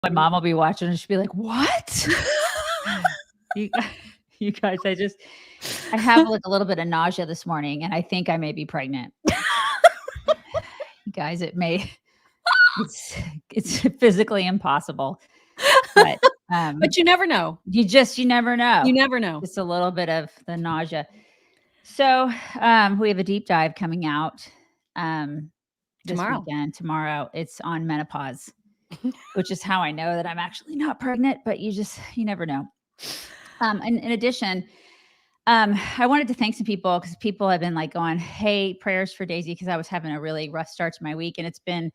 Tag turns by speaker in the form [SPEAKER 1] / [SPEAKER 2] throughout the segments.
[SPEAKER 1] My mom will be watching and she'll be like, "What?" You you guys, I have, like, a little bit of nausea this morning, and I think I may be pregnant. You guys, it's it's physically impossible, but,
[SPEAKER 2] But you never know.
[SPEAKER 1] you never know.
[SPEAKER 2] You never know.
[SPEAKER 1] Just a little bit of the nausea. So, we have a deep dive coming out, this
[SPEAKER 2] Tomorrow.
[SPEAKER 1] weekend. Tomorrow, it's on menopause, which is how I know that I'm actually not pregnant, but you never know. And in addition, I wanted to thank some people because people have been like going, "Hey, prayers for Daisy," because I was having a really rough start to my week, and it's been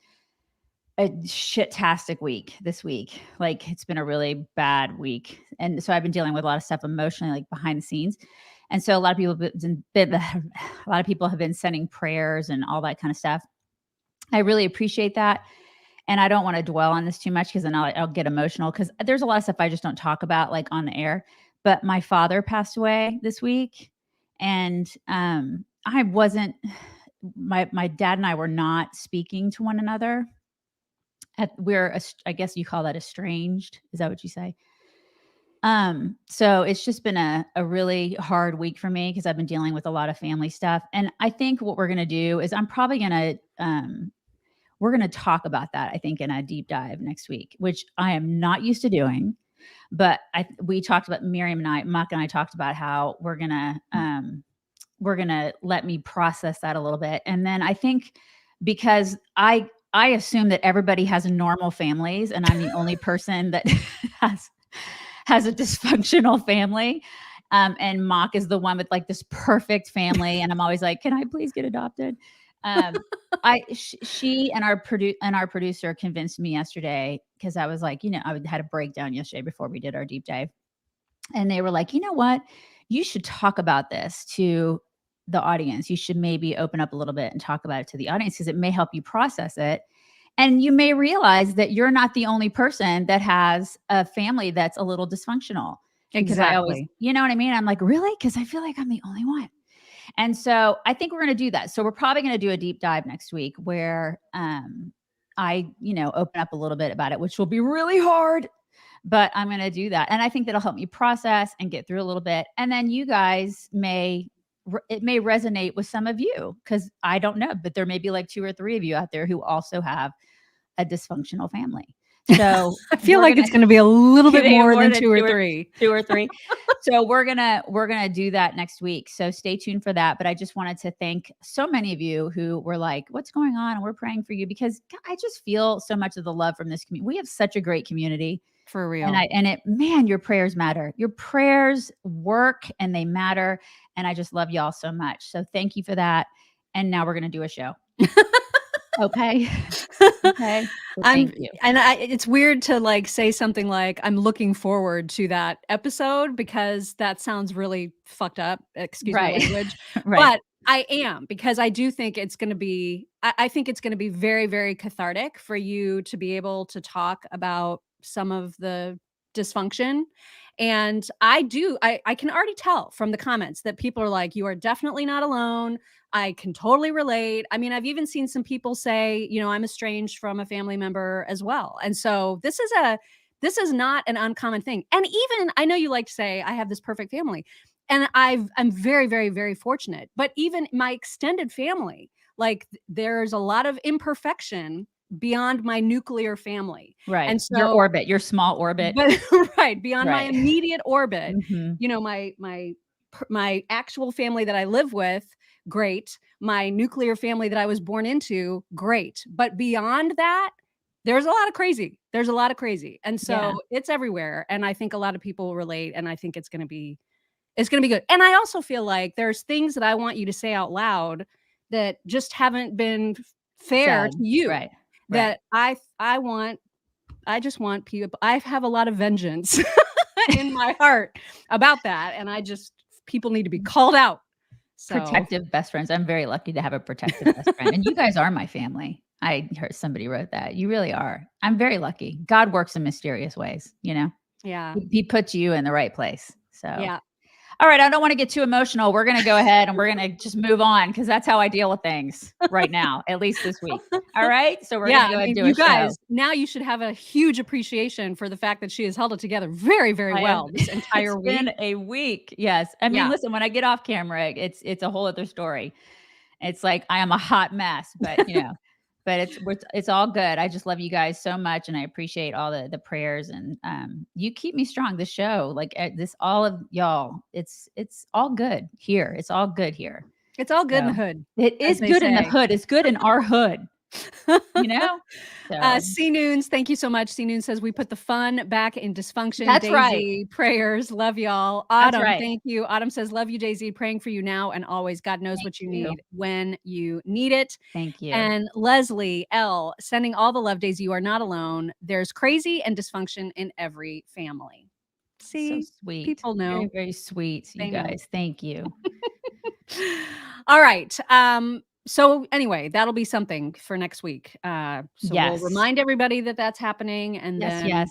[SPEAKER 1] a shit-tastic week this week. Like, it's been a really bad week, and so I've been dealing with a lot of stuff emotionally, like behind the scenes. And so a lot of people a lot of people have been sending prayers and all that kind of stuff. I really appreciate that. And I don't want to dwell on this too much because then I'll get emotional because there's a lot of stuff I just don't talk about like on the air. But my father passed away this week, and I wasn't. My dad and I were not speaking to one another. I guess you call that estranged. Is that what you say? So it's just been a really hard week for me because I've been dealing with a lot of family stuff. And I think what we're gonna do is I'm probably gonna we're gonna talk about that, I think, in a deep dive next week, which I am not used to doing. But we talked about Mock and I talked about how we're gonna let me process that a little bit. And then I think because I assume that everybody has normal families and I'm the only person that has has a dysfunctional family. And Mock is the one with like this perfect family. And I'm always like, can I please get adopted? Um, she and our producer convinced me yesterday because I was like, I had a breakdown yesterday before we did our deep dive. And they were like, you know what? You should talk about this to the audience. You should maybe open up a little bit and talk about it to the audience because it may help you process it. And you may realize that you're not the only person that has a family that's a little dysfunctional. Because I always,
[SPEAKER 2] Exactly.
[SPEAKER 1] you know what I mean? I'm like, really? Because I feel like I'm the only one. And so I think we're going to do that. So we're probably going to do a deep dive next week where I, open up a little bit about it, which will be really hard, but I'm going to do that. And I think that'll help me process and get through a little bit. And then you guys it may resonate with some of you because I don't know, but there may be like 2 or 3 of you out there who also have a dysfunctional family. So
[SPEAKER 2] I feel like it's going to be a little bit more than 2 or 3.
[SPEAKER 1] 2 or 3. So we're gonna do that next week. So stay tuned for that. But I just wanted to thank so many of you who were like, "What's going on?" And we're praying for you because I just feel so much of the love from this community. We have such a great community.
[SPEAKER 2] For real.
[SPEAKER 1] Man, your prayers matter. Your prayers work and they matter. And I just love y'all so much. So thank you for that. And now we're gonna do a show. Okay. Okay. So thank you.
[SPEAKER 2] And it's weird to like say something like, I'm looking forward to that episode because that sounds really fucked up. Excuse my language.
[SPEAKER 1] Right.
[SPEAKER 2] But I am, because I do think it's going to be, I think it's going to be very, very cathartic for you to be able to talk about some of the dysfunction. And I can already tell from the comments that people are like, you are definitely not alone. I can totally relate. I mean, I've even seen some people say, I'm estranged from a family member as well. And so this is not an uncommon thing. And even, I know you like to say, I have this perfect family. And I'm very, very, very fortunate. But even my extended family, like there's a lot of imperfection beyond my nuclear family.
[SPEAKER 1] Right.
[SPEAKER 2] And so
[SPEAKER 1] your orbit, your small orbit.
[SPEAKER 2] But right, beyond my immediate orbit,
[SPEAKER 1] Mhm.
[SPEAKER 2] My actual family that I live with, great. My nuclear family that I was born into, great. But beyond that, there's a lot of crazy. There's a lot of crazy. And so it's everywhere. And I think a lot of people relate. And I think it's going to be good. And I also feel like there's things that I want you to say out loud that just haven't been fair to you.
[SPEAKER 1] Right.
[SPEAKER 2] That I just want people, I have a lot of vengeance in my heart about that. And people need to be called out. So.
[SPEAKER 1] Protective best friends. I'm very lucky to have a protective best friend. And you guys are my family. I heard somebody wrote that. You really are. I'm very lucky. God works in mysterious ways,
[SPEAKER 2] Yeah.
[SPEAKER 1] He puts you in the right place. So
[SPEAKER 2] yeah.
[SPEAKER 1] All right, I don't want to get too emotional. We're going to go ahead and we're going to just move on because that's how I deal with things right now, at least this week. All right, so we're going
[SPEAKER 2] Yeah,
[SPEAKER 1] to go
[SPEAKER 2] I
[SPEAKER 1] ahead and
[SPEAKER 2] mean,
[SPEAKER 1] do a
[SPEAKER 2] you
[SPEAKER 1] show.
[SPEAKER 2] guys, now you should have a huge appreciation for the fact that she has held it together very, very
[SPEAKER 1] I have.
[SPEAKER 2] well this
[SPEAKER 1] It's
[SPEAKER 2] entire week.
[SPEAKER 1] been a week. Yes, I mean,
[SPEAKER 2] Yeah.
[SPEAKER 1] listen, when I get off camera, it's a whole other story. It's like I am a hot mess, but but it's all good. I just love you guys so much, and I appreciate all the prayers, and you keep me strong. The show, like this, all of y'all, it's all good here. It's all good here.
[SPEAKER 2] It's all good in the
[SPEAKER 1] So
[SPEAKER 2] hood,
[SPEAKER 1] it
[SPEAKER 2] as
[SPEAKER 1] is
[SPEAKER 2] they
[SPEAKER 1] good in the
[SPEAKER 2] say.
[SPEAKER 1] hood. It's good in our hood, you know. So
[SPEAKER 2] C Noons, thank you so much. C Noon says we put the fun back in dysfunction.
[SPEAKER 1] that's right.
[SPEAKER 2] Daisy, prayers, love y'all.
[SPEAKER 1] That's
[SPEAKER 2] Autumn,
[SPEAKER 1] right.
[SPEAKER 2] thank you. Autumn says, love you, Daisy, praying for you now and always. God knows
[SPEAKER 1] Thank
[SPEAKER 2] what you
[SPEAKER 1] you.
[SPEAKER 2] need when you need it.
[SPEAKER 1] Thank you.
[SPEAKER 2] And Leslie L, sending all the love, Daisy. You are not alone. There's crazy and dysfunction in every family.
[SPEAKER 1] So
[SPEAKER 2] See,
[SPEAKER 1] sweet.
[SPEAKER 2] people
[SPEAKER 1] Very,
[SPEAKER 2] know.
[SPEAKER 1] very sweet, you
[SPEAKER 2] They know.
[SPEAKER 1] guys. Thank you.
[SPEAKER 2] All right. So anyway, that'll be something for next week. So we'll
[SPEAKER 1] Yes.
[SPEAKER 2] remind everybody that that's happening, and
[SPEAKER 1] Yes,
[SPEAKER 2] then
[SPEAKER 1] yes.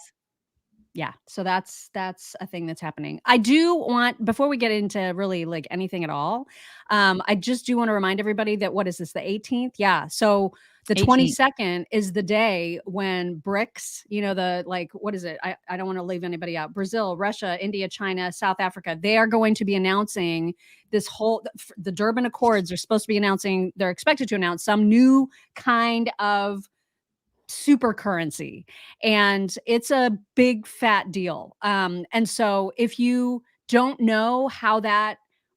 [SPEAKER 2] yeah, so that's a thing that's happening. I do want, before we get into really like anything at all, I just do want to remind everybody that what is this, the 18th? Yeah. So the
[SPEAKER 1] 18th.
[SPEAKER 2] 22nd is the day when BRICS, the like, what is it? I don't want to leave anybody out. Brazil, Russia, India, China, South Africa, they are going to be announcing this whole, the Durban Accords are supposed to be announcing, they're expected to announce some new kind of super currency, and it's a big fat deal. And so if you don't know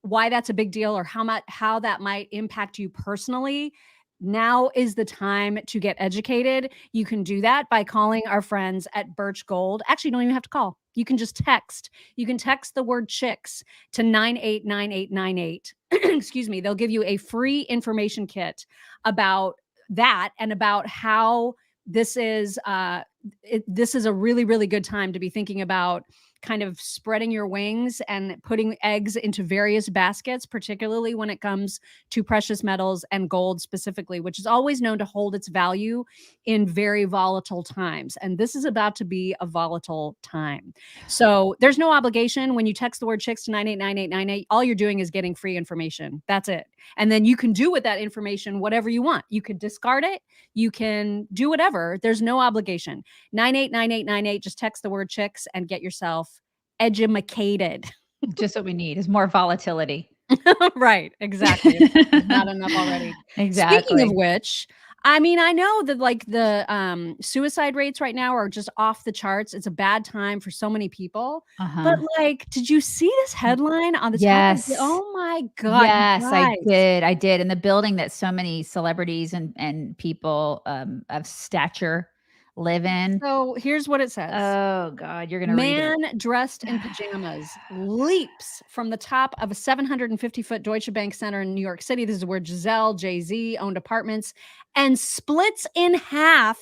[SPEAKER 2] why that's a big deal, or how that might impact you personally, now is the time to get educated. You can do that by calling our friends at Birch Gold. Actually, you don't even have to call. You can just text. You can text the word chicks to 989898. Excuse me. They'll give you a free information kit about that, and about how this is this is a really, really good time to be thinking about kind of spreading your wings and putting eggs into various baskets, particularly when it comes to precious metals and gold specifically, which is always known to hold its value in very volatile times. And this is about to be a volatile time. So there's no obligation when you text the word chicks to 989898. All you're doing is getting free information. That's it. And then you can do with that information whatever you want. You could discard it. You can do whatever. There's no obligation. 989898. Just text the word chicks and get yourself edumacated.
[SPEAKER 1] Just what we need is more volatility.
[SPEAKER 2] Right, exactly. Not enough already.
[SPEAKER 1] Exactly.
[SPEAKER 2] Speaking of which, I mean, I know that like the suicide rates right now are just off the charts. It's a bad time for so many people. But like, did you see this headline on the top of the,
[SPEAKER 1] Yes.
[SPEAKER 2] oh my God.
[SPEAKER 1] Yes,
[SPEAKER 2] you
[SPEAKER 1] I
[SPEAKER 2] guys.
[SPEAKER 1] did. I did. In the building that so many celebrities and people of stature live in.
[SPEAKER 2] So here's what it says.
[SPEAKER 1] Oh God, you're gonna read it.
[SPEAKER 2] Man dressed in pajamas leaps from the top of a 750-foot Deutsche Bank Center in New York City. This is where Giselle, Jay-Z owned apartments, and splits in half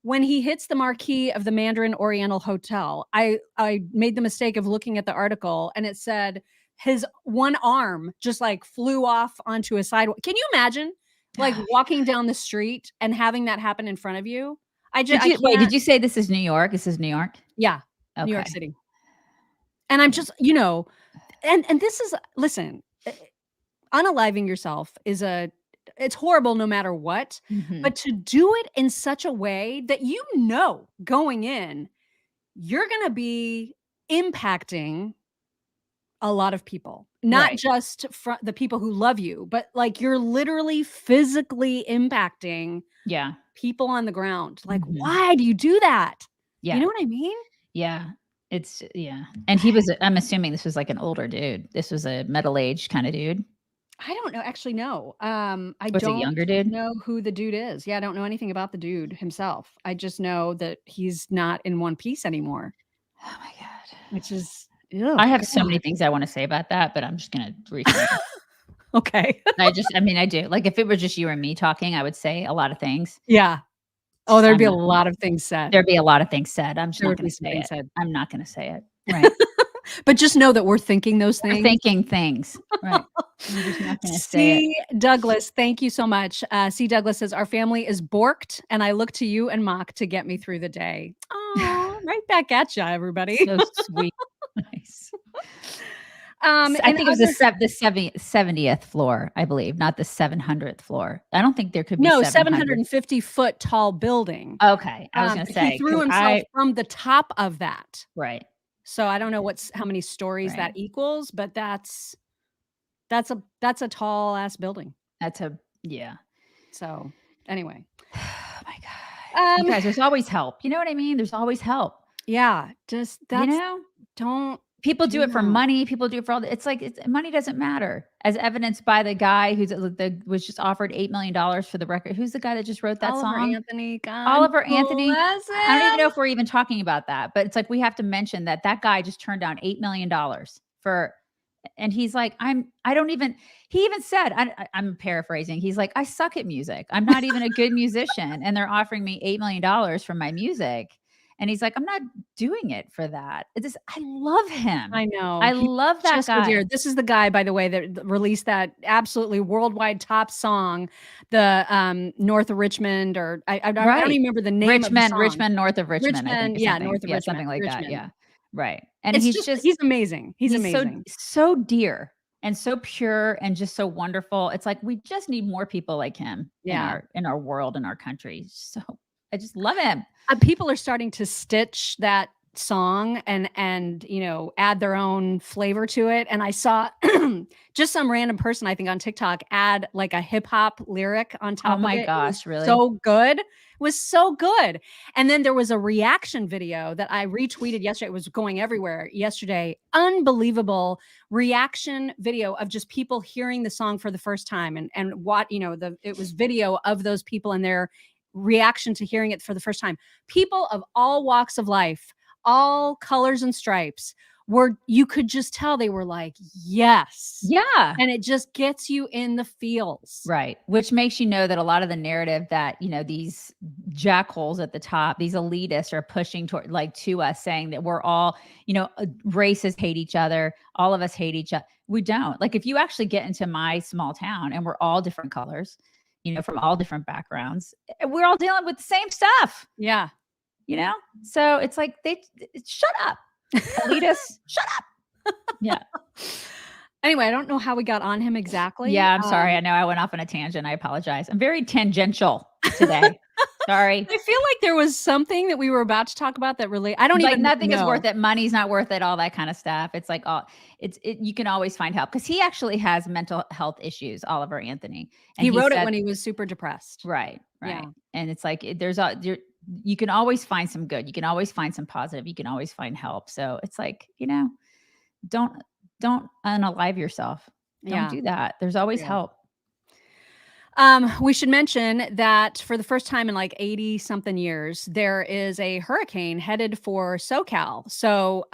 [SPEAKER 2] when he hits the marquee of the Mandarin Oriental Hotel. I made the mistake of looking at the article, and it said his one arm just like flew off onto a sidewalk. Can you imagine like walking down the street and having that happen in front of you?
[SPEAKER 1] Wait, did you say this is New York? This is New York?
[SPEAKER 2] Yeah.
[SPEAKER 1] Okay.
[SPEAKER 2] New York City. And I'm just, and this is, listen, unaliving yourself it's horrible no matter what, but to do it in such a way that going in, you're going to be impacting a lot of people, not
[SPEAKER 1] Right.
[SPEAKER 2] just the people who love you, but like you're literally physically impacting
[SPEAKER 1] Yeah.
[SPEAKER 2] people on the ground. Like,
[SPEAKER 1] Mhm.
[SPEAKER 2] why do you do that?
[SPEAKER 1] Yeah.
[SPEAKER 2] You know what I mean?
[SPEAKER 1] Yeah. And I'm assuming this was like an older dude. This was a middle-aged kind of dude.
[SPEAKER 2] I don't know. Actually, no. I
[SPEAKER 1] Was it a
[SPEAKER 2] don't
[SPEAKER 1] younger dude?
[SPEAKER 2] know who the dude is. Yeah, I don't know anything about the dude himself. I just know that he's not in one piece anymore.
[SPEAKER 1] Oh my God.
[SPEAKER 2] Which is,
[SPEAKER 1] I have so many things I want to say about that, but I'm just gonna refrain.
[SPEAKER 2] Okay.
[SPEAKER 1] I do. Like if it were just you and me talking, I would say a lot of things.
[SPEAKER 2] Yeah. Oh, there'd be a lot of things said.
[SPEAKER 1] There'd be a lot of things said. I'm just
[SPEAKER 2] There
[SPEAKER 1] not
[SPEAKER 2] would
[SPEAKER 1] gonna
[SPEAKER 2] be some
[SPEAKER 1] say
[SPEAKER 2] things
[SPEAKER 1] it.
[SPEAKER 2] said.
[SPEAKER 1] I'm not gonna say it. Right.
[SPEAKER 2] But just know that we're thinking those
[SPEAKER 1] We're
[SPEAKER 2] things.
[SPEAKER 1] thinking things. Right. I'm just not gonna say it.
[SPEAKER 2] C. Douglas, thank you so much. C. Douglas says, our family is borked, and I look to you and Mock to get me through the day. Oh, right back at you, everybody.
[SPEAKER 1] So sweet. Nice. I
[SPEAKER 2] And
[SPEAKER 1] think it was the 70th floor, I believe, not the 700th floor. I don't think there could be
[SPEAKER 2] no,
[SPEAKER 1] 700.
[SPEAKER 2] 750-foot tall building.
[SPEAKER 1] Okay, I was gonna
[SPEAKER 2] But he
[SPEAKER 1] say
[SPEAKER 2] threw
[SPEAKER 1] because
[SPEAKER 2] himself from the top of that.
[SPEAKER 1] right,
[SPEAKER 2] So I don't know how many stories that
[SPEAKER 1] right.
[SPEAKER 2] equals, but that's a tall ass building.
[SPEAKER 1] That's a yeah.
[SPEAKER 2] So anyway,
[SPEAKER 1] Oh my god. You
[SPEAKER 2] um,
[SPEAKER 1] guys, there's always help. You know what I mean? There's always help,
[SPEAKER 2] yeah, just
[SPEAKER 1] you
[SPEAKER 2] that's
[SPEAKER 1] know?
[SPEAKER 2] don't
[SPEAKER 1] People do
[SPEAKER 2] do
[SPEAKER 1] it for
[SPEAKER 2] that.
[SPEAKER 1] money, people do it for all the it's like money doesn't matter, as evidenced by the guy who's was just offered $8 million for the record. Who's the guy that just wrote that
[SPEAKER 2] Oliver
[SPEAKER 1] song?
[SPEAKER 2] Anthony, God
[SPEAKER 1] Oliver Anthony.
[SPEAKER 2] bless
[SPEAKER 1] I don't even know
[SPEAKER 2] him.
[SPEAKER 1] if we're even talking about that, but it's like we have to mention that that guy just turned down $8 million for and he's like, I don't even he even said, I'm paraphrasing. He's like, I suck at music. I'm not even a good musician. And they're offering me $8 million for my music. And he's like, I'm not doing it for that. It's just, I love him.
[SPEAKER 2] I know.
[SPEAKER 1] I
[SPEAKER 2] He's
[SPEAKER 1] love that
[SPEAKER 2] just so dear.
[SPEAKER 1] guy.
[SPEAKER 2] This is the guy, by the way, that released that absolutely worldwide top song, the, North of Richmond, or I don't
[SPEAKER 1] Right.
[SPEAKER 2] even remember the name of the song.
[SPEAKER 1] Richmond, north of Richmond, I think,
[SPEAKER 2] Richmond,
[SPEAKER 1] or
[SPEAKER 2] yeah,
[SPEAKER 1] something.
[SPEAKER 2] north of
[SPEAKER 1] Yeah,
[SPEAKER 2] Richmond,
[SPEAKER 1] something like that.
[SPEAKER 2] Richmond.
[SPEAKER 1] Yeah. Right. And
[SPEAKER 2] It's
[SPEAKER 1] he's
[SPEAKER 2] just
[SPEAKER 1] just
[SPEAKER 2] he's amazing. He's
[SPEAKER 1] he's
[SPEAKER 2] amazing.
[SPEAKER 1] so dear and so pure and just so wonderful. It's like we just need more people like him
[SPEAKER 2] Yeah.
[SPEAKER 1] in our world, in our country. So I just love him.
[SPEAKER 2] People are starting to stitch that song and add their own flavor to it. And I saw just some random person, I think on TikTok, add like a hip hop lyric on
[SPEAKER 1] Oh
[SPEAKER 2] top of
[SPEAKER 1] my
[SPEAKER 2] it. It was
[SPEAKER 1] gosh, really?
[SPEAKER 2] so good. It was so good. And then there was a reaction video that I retweeted yesterday. It was going everywhere yesterday. Unbelievable reaction video of just people hearing the song for the first time, and what, it was video of those people and their reaction to hearing it for the first time. People of all walks of life, all colors and stripes, you could just tell they were like, yes.
[SPEAKER 1] Yeah.
[SPEAKER 2] And it just gets you in the feels.
[SPEAKER 1] Right. Which makes you know that a lot of the narrative that, these jackholes at the top, these elitists are pushing toward like to us saying that we're all, races hate each other. All of us hate each other. We don't. Like if you actually get into my small town and we're all different colors, from all different backgrounds, we're all dealing with the same stuff,
[SPEAKER 2] Yeah.
[SPEAKER 1] So it's like shut up. Elitists, shut up. Yeah.
[SPEAKER 2] Anyway, I don't know how we got on him exactly.
[SPEAKER 1] Yeah, I'm sorry. I know I went off on a tangent. I apologize. I'm very tangential today. Sorry.
[SPEAKER 2] I feel like there was something that we were about to talk about that really, I don't
[SPEAKER 1] Like
[SPEAKER 2] even
[SPEAKER 1] nothing is
[SPEAKER 2] know.
[SPEAKER 1] worth it. Money's not worth it. All that kind of stuff. It's like you can always find help because he actually has mental health issues. Oliver Anthony, and
[SPEAKER 2] He wrote it
[SPEAKER 1] said,
[SPEAKER 2] when he was super depressed.
[SPEAKER 1] right,
[SPEAKER 2] Yeah.
[SPEAKER 1] and it's like you can always find some good. You can always find some positive. You can always find help. So it's like don't unalive yourself. Don't do that. There's always help.
[SPEAKER 2] We should mention that for the first time in like 80 something years, there is a hurricane headed for SoCal. So,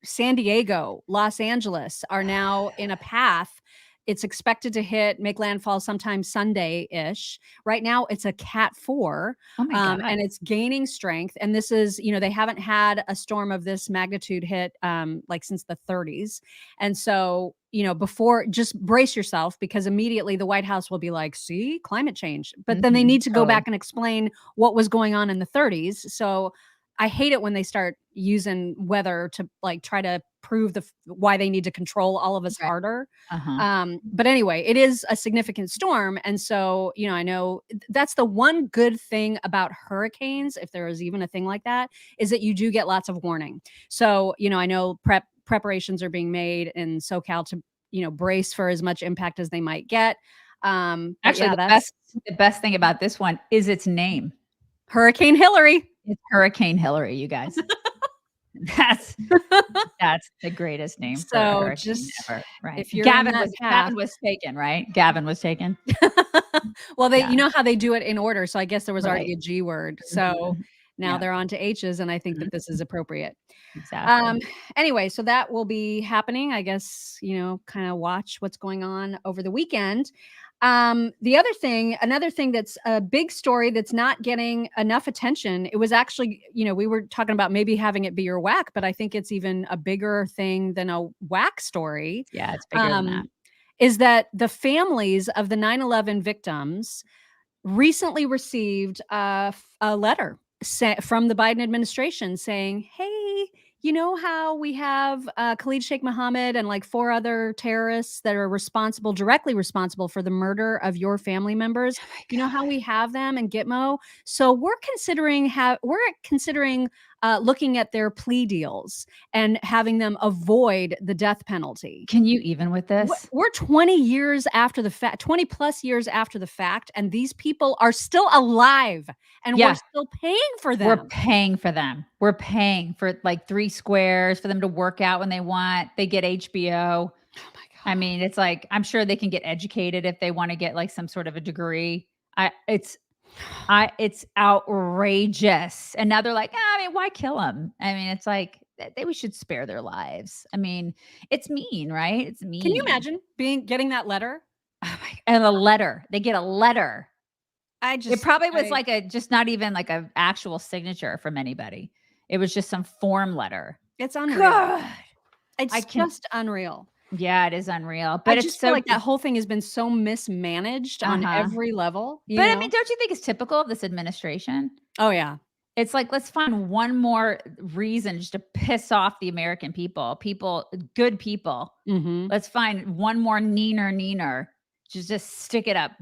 [SPEAKER 2] San Diego, Los Angeles are now in a path. It's expected to make landfall sometime Sunday-ish. Right now, it's a Cat 4,
[SPEAKER 1] Oh my God.
[SPEAKER 2] and it's gaining strength. And this is, they haven't had a storm of this magnitude hit like since the 30s. And so, before, just brace yourself because immediately the White House will be like, see, climate change. But then they need to go back and explain what was going on in the 30s. So I hate it when they start using weather to like try to prove why they need to control all of us harder. But anyway, it is a significant storm. And so, I know that's the one good thing about hurricanes, if there is even a thing like that, is that you do get lots of warning. So, I know preparations are being made in SoCal to, brace for as much impact as they might get.
[SPEAKER 1] Actually, the best thing about this one is its name.
[SPEAKER 2] Hurricane Hillary.
[SPEAKER 1] It's Hurricane Hillary, you guys. That's the greatest name for a hurricane ever, right?
[SPEAKER 2] If you're
[SPEAKER 1] Gavin was taken, right? Gavin was taken.
[SPEAKER 2] Well, you know how they do it in order. So I guess there was already a G word. So now they're on to H's, and I think that this is appropriate.
[SPEAKER 1] Exactly.
[SPEAKER 2] Anyway, so that will be happening. I guess, kind of watch what's going on over the weekend. Another thing that's a big story that's not getting enough attention. It was actually, we were talking about maybe having it be your whack, but I think it's even a bigger thing than a whack story.
[SPEAKER 1] Yeah, it's bigger than that.
[SPEAKER 2] Is that the families of the 9/11 victims recently received a letter from the Biden administration saying, hey, You know how we have Khalid Sheikh Mohammed and like 4 other terrorists that are directly responsible for the murder of your family members?
[SPEAKER 1] Oh my
[SPEAKER 2] You know how
[SPEAKER 1] god.
[SPEAKER 2] we have them in Gitmo? So we're considering looking at their plea deals and having them avoid the death penalty.
[SPEAKER 1] Can you even with this?
[SPEAKER 2] We're 20 years after the fact, 20 plus years after the fact, and these people are still alive and we're
[SPEAKER 1] Yeah.
[SPEAKER 2] still paying for
[SPEAKER 1] We're
[SPEAKER 2] them.
[SPEAKER 1] paying for them. We're paying for like 3 squares for them to work out when they want. They get HBO.
[SPEAKER 2] Oh my
[SPEAKER 1] I
[SPEAKER 2] god.
[SPEAKER 1] mean, it's like, I'm sure they can get educated if they wanna get like some sort of a degree. I it's outrageous. And now they're like, "Ah, I mean, why kill them?" I mean, it's like, we should spare their lives. I mean, it's mean, right? It's
[SPEAKER 2] Can you
[SPEAKER 1] mean.
[SPEAKER 2] imagine getting that letter?
[SPEAKER 1] Oh my and a letter. They get a letter.
[SPEAKER 2] I
[SPEAKER 1] It
[SPEAKER 2] just
[SPEAKER 1] probably was
[SPEAKER 2] I
[SPEAKER 1] like a just not even like a actual signature from anybody. It was just some form letter.
[SPEAKER 2] It's unreal.
[SPEAKER 1] God, I
[SPEAKER 2] It's
[SPEAKER 1] can
[SPEAKER 2] just unreal.
[SPEAKER 1] yeah, it is unreal,
[SPEAKER 2] I
[SPEAKER 1] but it's
[SPEAKER 2] just feel
[SPEAKER 1] so
[SPEAKER 2] like that whole thing has been so mismanaged on
[SPEAKER 1] uh-huh.
[SPEAKER 2] every level,
[SPEAKER 1] But
[SPEAKER 2] you
[SPEAKER 1] I mean,
[SPEAKER 2] know?
[SPEAKER 1] don't you think it's typical of this administration?
[SPEAKER 2] Oh, yeah.
[SPEAKER 1] It's like, let's find one more reason just to piss off the American people, good people.
[SPEAKER 2] Mhm.
[SPEAKER 1] Let's find one more neener to just stick it up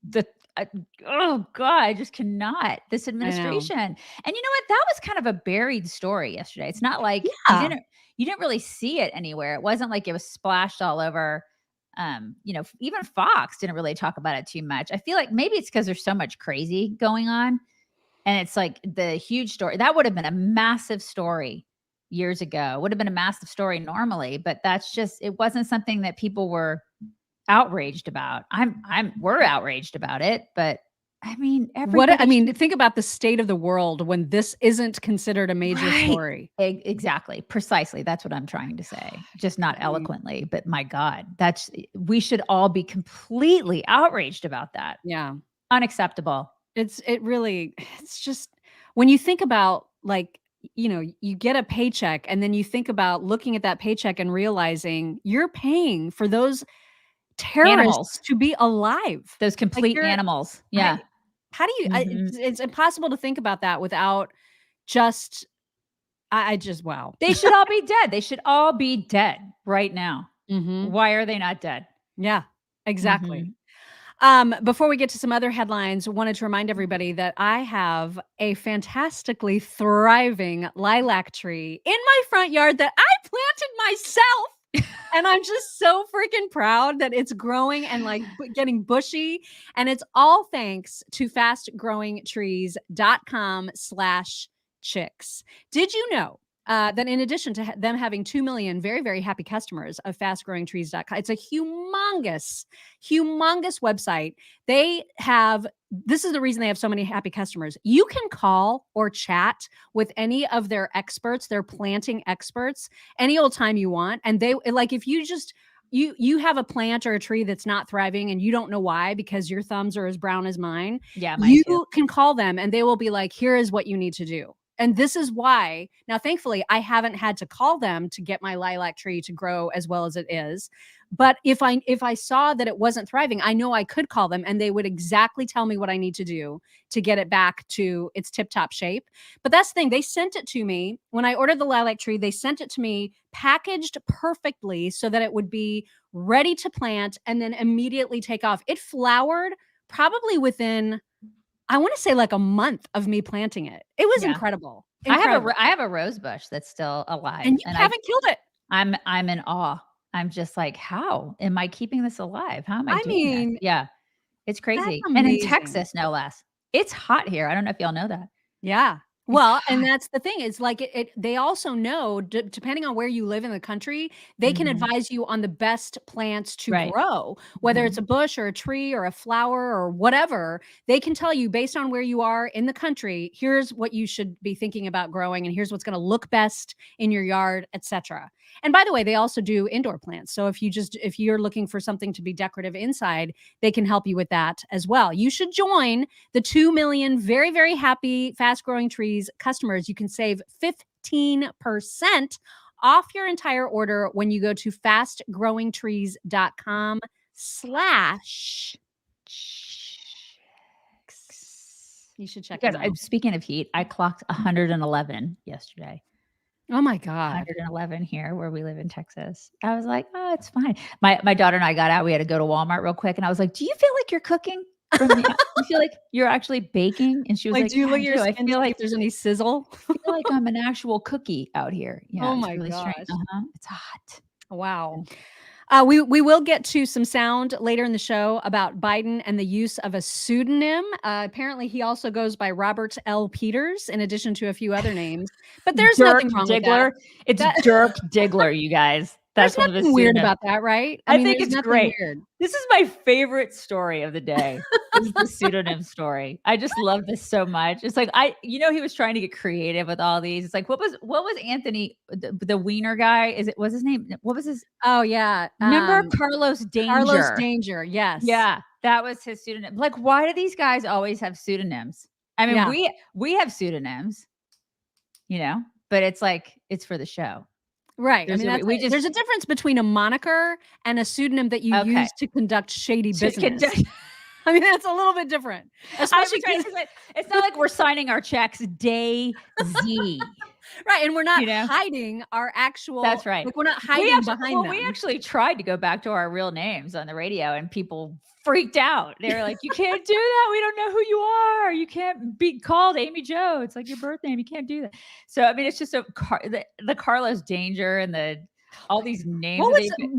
[SPEAKER 1] the uh, oh god, I just cannot. This
[SPEAKER 2] I know.
[SPEAKER 1] administration. And you know what? That was kind of a buried story yesterday. It's not like
[SPEAKER 2] Yeah.
[SPEAKER 1] you didn't really see it anywhere. It wasn't like it was splashed all over. Even Fox didn't really talk about it too much. I feel like maybe it's because there's so much crazy going on. And it's like the huge story. That would have been a massive story years ago. Would have been a massive story normally, but that's just it wasn't something that people were outraged about. We're outraged about it, but I mean,
[SPEAKER 2] I
[SPEAKER 1] everybody
[SPEAKER 2] mean,
[SPEAKER 1] should
[SPEAKER 2] think about the state of the world when this isn't considered a major
[SPEAKER 1] right.
[SPEAKER 2] story.
[SPEAKER 1] Exactly. Precisely. That's what I'm trying to say. Just not
[SPEAKER 2] I mean,
[SPEAKER 1] eloquently, but my God, we should all be completely outraged about that.
[SPEAKER 2] yeah.
[SPEAKER 1] Unacceptable.
[SPEAKER 2] It's just when you think about, like, you get a paycheck and then you think about looking at that paycheck and realizing you're paying for those terrorists
[SPEAKER 1] Animals.
[SPEAKER 2] to be alive.
[SPEAKER 1] Those
[SPEAKER 2] Like,
[SPEAKER 1] complete animals.
[SPEAKER 2] I
[SPEAKER 1] Yeah.
[SPEAKER 2] how do you
[SPEAKER 1] Mhm.
[SPEAKER 2] it's impossible to think about that without just I just wow.
[SPEAKER 1] They should all be dead. They should all be dead right now.
[SPEAKER 2] Mhm.
[SPEAKER 1] Why are they not dead?
[SPEAKER 2] Yeah, exactly.
[SPEAKER 1] Mhm.
[SPEAKER 2] Before we get to some other headlines, wanted to remind everybody that I have a fantastically thriving lilac tree in my front yard that I planted myself. And I'm just so freaking proud that it's growing and like getting bushy. And it's all thanks to fastgrowingtrees.com/chicks. Did you know that in addition to them having 2 million very, very happy customers of fastgrowingtrees.com, it's a humongous website. This is the reason they have so many happy customers. You can call or chat with any of their experts, their planting experts, any old time you want. And they like, if you just, you have a plant or a tree that's not thriving and you don't know why because your thumbs are as brown as mine,
[SPEAKER 1] Yeah, mine
[SPEAKER 2] you
[SPEAKER 1] too.
[SPEAKER 2] can call them and they will be like, here is what you need to do. And this is why now, thankfully, I haven't had to call them to get my lilac tree to grow as well as it is. But if I saw that it wasn't thriving, I know I could call them and they would exactly tell me what I need to do to get it back to its tip-top shape. But that's the thing, they sent it to me when I ordered the lilac tree. They sent it to me packaged perfectly so that it would be ready to plant and then immediately take off. It flowered probably within, I want to say, like a month of me planting it. It was
[SPEAKER 1] Yeah.
[SPEAKER 2] incredible. Incredible.
[SPEAKER 1] I have a rose bush that's still alive,
[SPEAKER 2] And you
[SPEAKER 1] and
[SPEAKER 2] haven't killed it.
[SPEAKER 1] I'm in awe. I'm just like, "How am I keeping this alive? How am I
[SPEAKER 2] I
[SPEAKER 1] doing this?"
[SPEAKER 2] mean,
[SPEAKER 1] Yeah, it's
[SPEAKER 2] that's
[SPEAKER 1] crazy, and in
[SPEAKER 2] amazing.
[SPEAKER 1] Texas, no less. It's hot here. I don't know if y'all know that.
[SPEAKER 2] Yeah.
[SPEAKER 1] It's
[SPEAKER 2] Well, and
[SPEAKER 1] hot.
[SPEAKER 2] that's the thing, it's like they also know depending on where you live in the country, they can
[SPEAKER 1] Mhm.
[SPEAKER 2] advise you on the best plants to
[SPEAKER 1] Right.
[SPEAKER 2] grow, whether it's
[SPEAKER 1] Mhm.
[SPEAKER 2] a bush or a tree or a flower or whatever. They can tell you based on where you are in the country, here's what you should be thinking about growing and here's what's going to look best in your yard, etc. And by the way, they also do indoor plants. So if you're looking for something to be decorative inside, they can help you with that as well. You should join the 2 million very, very happy fast growing trees customers. You can save 15% off your entire order when you go to fastgrowingtrees.com slash chicks. You should
[SPEAKER 1] You
[SPEAKER 2] check
[SPEAKER 1] guys,
[SPEAKER 2] them out.
[SPEAKER 1] speaking of heat, I clocked 111 yesterday.
[SPEAKER 2] Oh my God.
[SPEAKER 1] 111 here where we live in Texas. I was like, "Oh, it's fine." My daughter and I got out, we had to go to Walmart real quick, and I was like, "Do you feel like you're cooking from the you feel like you're actually baking?" And she was
[SPEAKER 2] Like,
[SPEAKER 1] like,
[SPEAKER 2] do you
[SPEAKER 1] "Yeah,
[SPEAKER 2] look
[SPEAKER 1] I
[SPEAKER 2] at your
[SPEAKER 1] do.
[SPEAKER 2] skin to see if there's any sizzle?
[SPEAKER 1] feel like I'm an actual cookie out here." Yeah,
[SPEAKER 2] Oh
[SPEAKER 1] it's
[SPEAKER 2] my
[SPEAKER 1] really strange.
[SPEAKER 2] gosh.
[SPEAKER 1] It's hot.
[SPEAKER 2] Wow.
[SPEAKER 1] Yeah.
[SPEAKER 2] We will get to some sound later in the show about Biden and the use of a pseudonym. Apparently, he also goes by Robert L. Peters in addition to a few other names. But there's
[SPEAKER 1] Dirk
[SPEAKER 2] nothing wrong with that.
[SPEAKER 1] Diggler. It's
[SPEAKER 2] That
[SPEAKER 1] Dirk Diggler, you guys.
[SPEAKER 2] there's
[SPEAKER 1] That's one of his
[SPEAKER 2] nothing weird
[SPEAKER 1] pseudonyms.
[SPEAKER 2] about that, right? I
[SPEAKER 1] I
[SPEAKER 2] mean,
[SPEAKER 1] think
[SPEAKER 2] there's
[SPEAKER 1] it's
[SPEAKER 2] nothing
[SPEAKER 1] great.
[SPEAKER 2] weird.
[SPEAKER 1] This is my favorite story of the day, is the pseudonym story. I just love this so much. It's like he was trying to get creative with all these. It's like, what was Anthony, the wiener guy? Was his name? What was his
[SPEAKER 2] Oh yeah.
[SPEAKER 1] remember Carlos
[SPEAKER 2] Carlos
[SPEAKER 1] Danger?
[SPEAKER 2] Danger. Yes.
[SPEAKER 1] Yeah, that was his pseudonym. Like, why do these guys always have pseudonyms? I mean,
[SPEAKER 2] Yeah.
[SPEAKER 1] we have pseudonyms, but it's like, it's for the show.
[SPEAKER 2] Right. I
[SPEAKER 1] There's
[SPEAKER 2] mean, there's a difference between a moniker and a pseudonym that you
[SPEAKER 1] Okay.
[SPEAKER 2] use to conduct shady
[SPEAKER 1] To
[SPEAKER 2] business.
[SPEAKER 1] conduct-
[SPEAKER 2] I mean, that's a little bit different. Especially because
[SPEAKER 1] it's not like we're signing our checks day Z.
[SPEAKER 2] right, and we're not
[SPEAKER 1] You know?
[SPEAKER 2] that our actual
[SPEAKER 1] That's right.
[SPEAKER 2] like we're not hiding behind them.
[SPEAKER 1] We actually tried to go back to our real names on the radio, and people freaked out. They were like, "You can't do that. We don't know who you are. You can't be called Amy Jo. It's like your birth name. You can't do that." So I mean, it's just the Carlos Danger and all these names.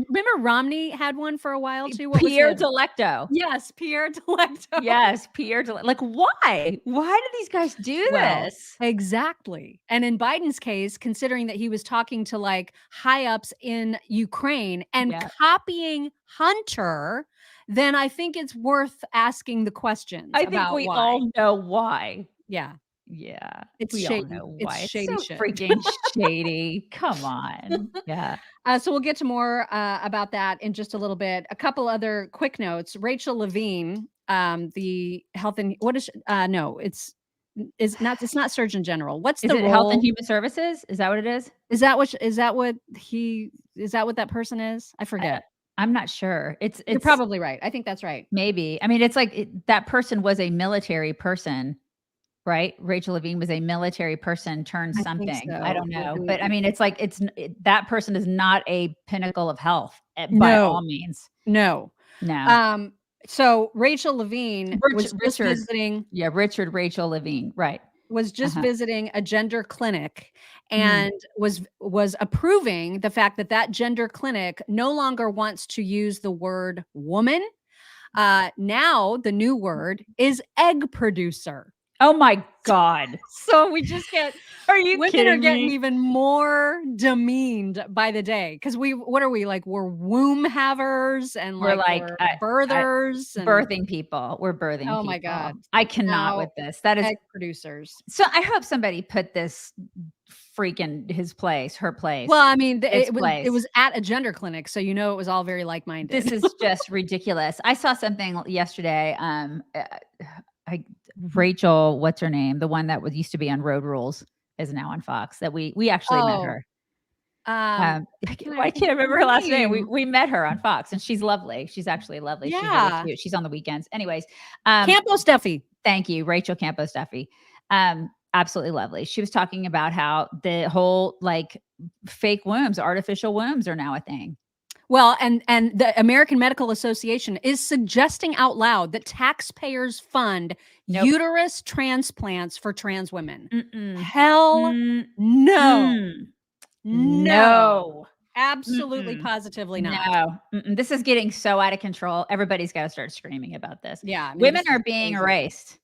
[SPEAKER 2] Remember Romney had one for a while too? What
[SPEAKER 1] Pierre
[SPEAKER 2] was it?
[SPEAKER 1] Delecto.
[SPEAKER 2] Yes, Pierre Delecto.
[SPEAKER 1] Yes, Pierre Delecto. Like, why? Why do these guys do this?
[SPEAKER 2] Exactly. And in Biden's case, considering that he was talking to like high ups in Ukraine and
[SPEAKER 1] Yeah.
[SPEAKER 2] copying Hunter, then I think it's worth asking the questions.
[SPEAKER 1] I think we
[SPEAKER 2] why.
[SPEAKER 1] all know why.
[SPEAKER 2] Yeah.
[SPEAKER 1] Yeah,
[SPEAKER 2] It's
[SPEAKER 1] we
[SPEAKER 2] shady.
[SPEAKER 1] all know
[SPEAKER 2] It's
[SPEAKER 1] why. It's
[SPEAKER 2] shady
[SPEAKER 1] so
[SPEAKER 2] shit.
[SPEAKER 1] freaking shady. Come on. Yeah.
[SPEAKER 2] So we'll get to more about that in just a little bit. A couple other quick notes. Rachel Levine, the health and what is no, it's not Surgeon General. What's
[SPEAKER 1] Is
[SPEAKER 2] the
[SPEAKER 1] it
[SPEAKER 2] role?
[SPEAKER 1] Health and Human Services? Is that what it is?
[SPEAKER 2] Is that what that person is? I forget.
[SPEAKER 1] I'm not sure.
[SPEAKER 2] You're probably right. I think that's right.
[SPEAKER 1] Maybe. I mean, it's like that person was a military person, right? Rachel Levine was a military person turned
[SPEAKER 2] I
[SPEAKER 1] something.
[SPEAKER 2] think so.
[SPEAKER 1] I don't know. But I mean, it's like that person is not a pinnacle of health by all means.
[SPEAKER 2] No. So Rachel Levine was just visiting.
[SPEAKER 1] Yeah, Rachel Levine, right.
[SPEAKER 2] Was just visiting a gender clinic and was approving the fact that gender clinic no longer wants to use the word woman. Now the new word is egg producer.
[SPEAKER 1] Oh my God.
[SPEAKER 2] So we just get women are getting
[SPEAKER 1] me?
[SPEAKER 2] even more demeaned by the day because what are we like? We're womb havers and we're birthers and
[SPEAKER 1] birthing people. We're birthing people.
[SPEAKER 2] Oh my God.
[SPEAKER 1] I cannot with this. That is
[SPEAKER 2] egg producers.
[SPEAKER 1] So I hope somebody put this freak in her place.
[SPEAKER 2] Well, I mean, it was at a gender clinic, so it was all very like-minded.
[SPEAKER 1] This is just ridiculous. I saw something yesterday. Rachel, what's her name? The one that used to be on Road Rules is now on Fox. That we actually met her. I can't remember her last name. We met her on Fox, and she's lovely. She's actually lovely.
[SPEAKER 2] Yeah.
[SPEAKER 1] She's really cute. She's on the weekends. Anyways,
[SPEAKER 2] Campos Duffy.
[SPEAKER 1] Thank you, Rachel Campos Duffy. Absolutely lovely. She was talking about how the whole like fake wombs, artificial wombs are now a thing.
[SPEAKER 2] Well, and the American Medical Association is suggesting out loud that taxpayers fund uterus transplants for trans women. Hell no. No. Absolutely, positively not.
[SPEAKER 1] No. This is getting so out of control. Everybody's got to start screaming about this.
[SPEAKER 2] Yeah. I mean,
[SPEAKER 1] women are being erased.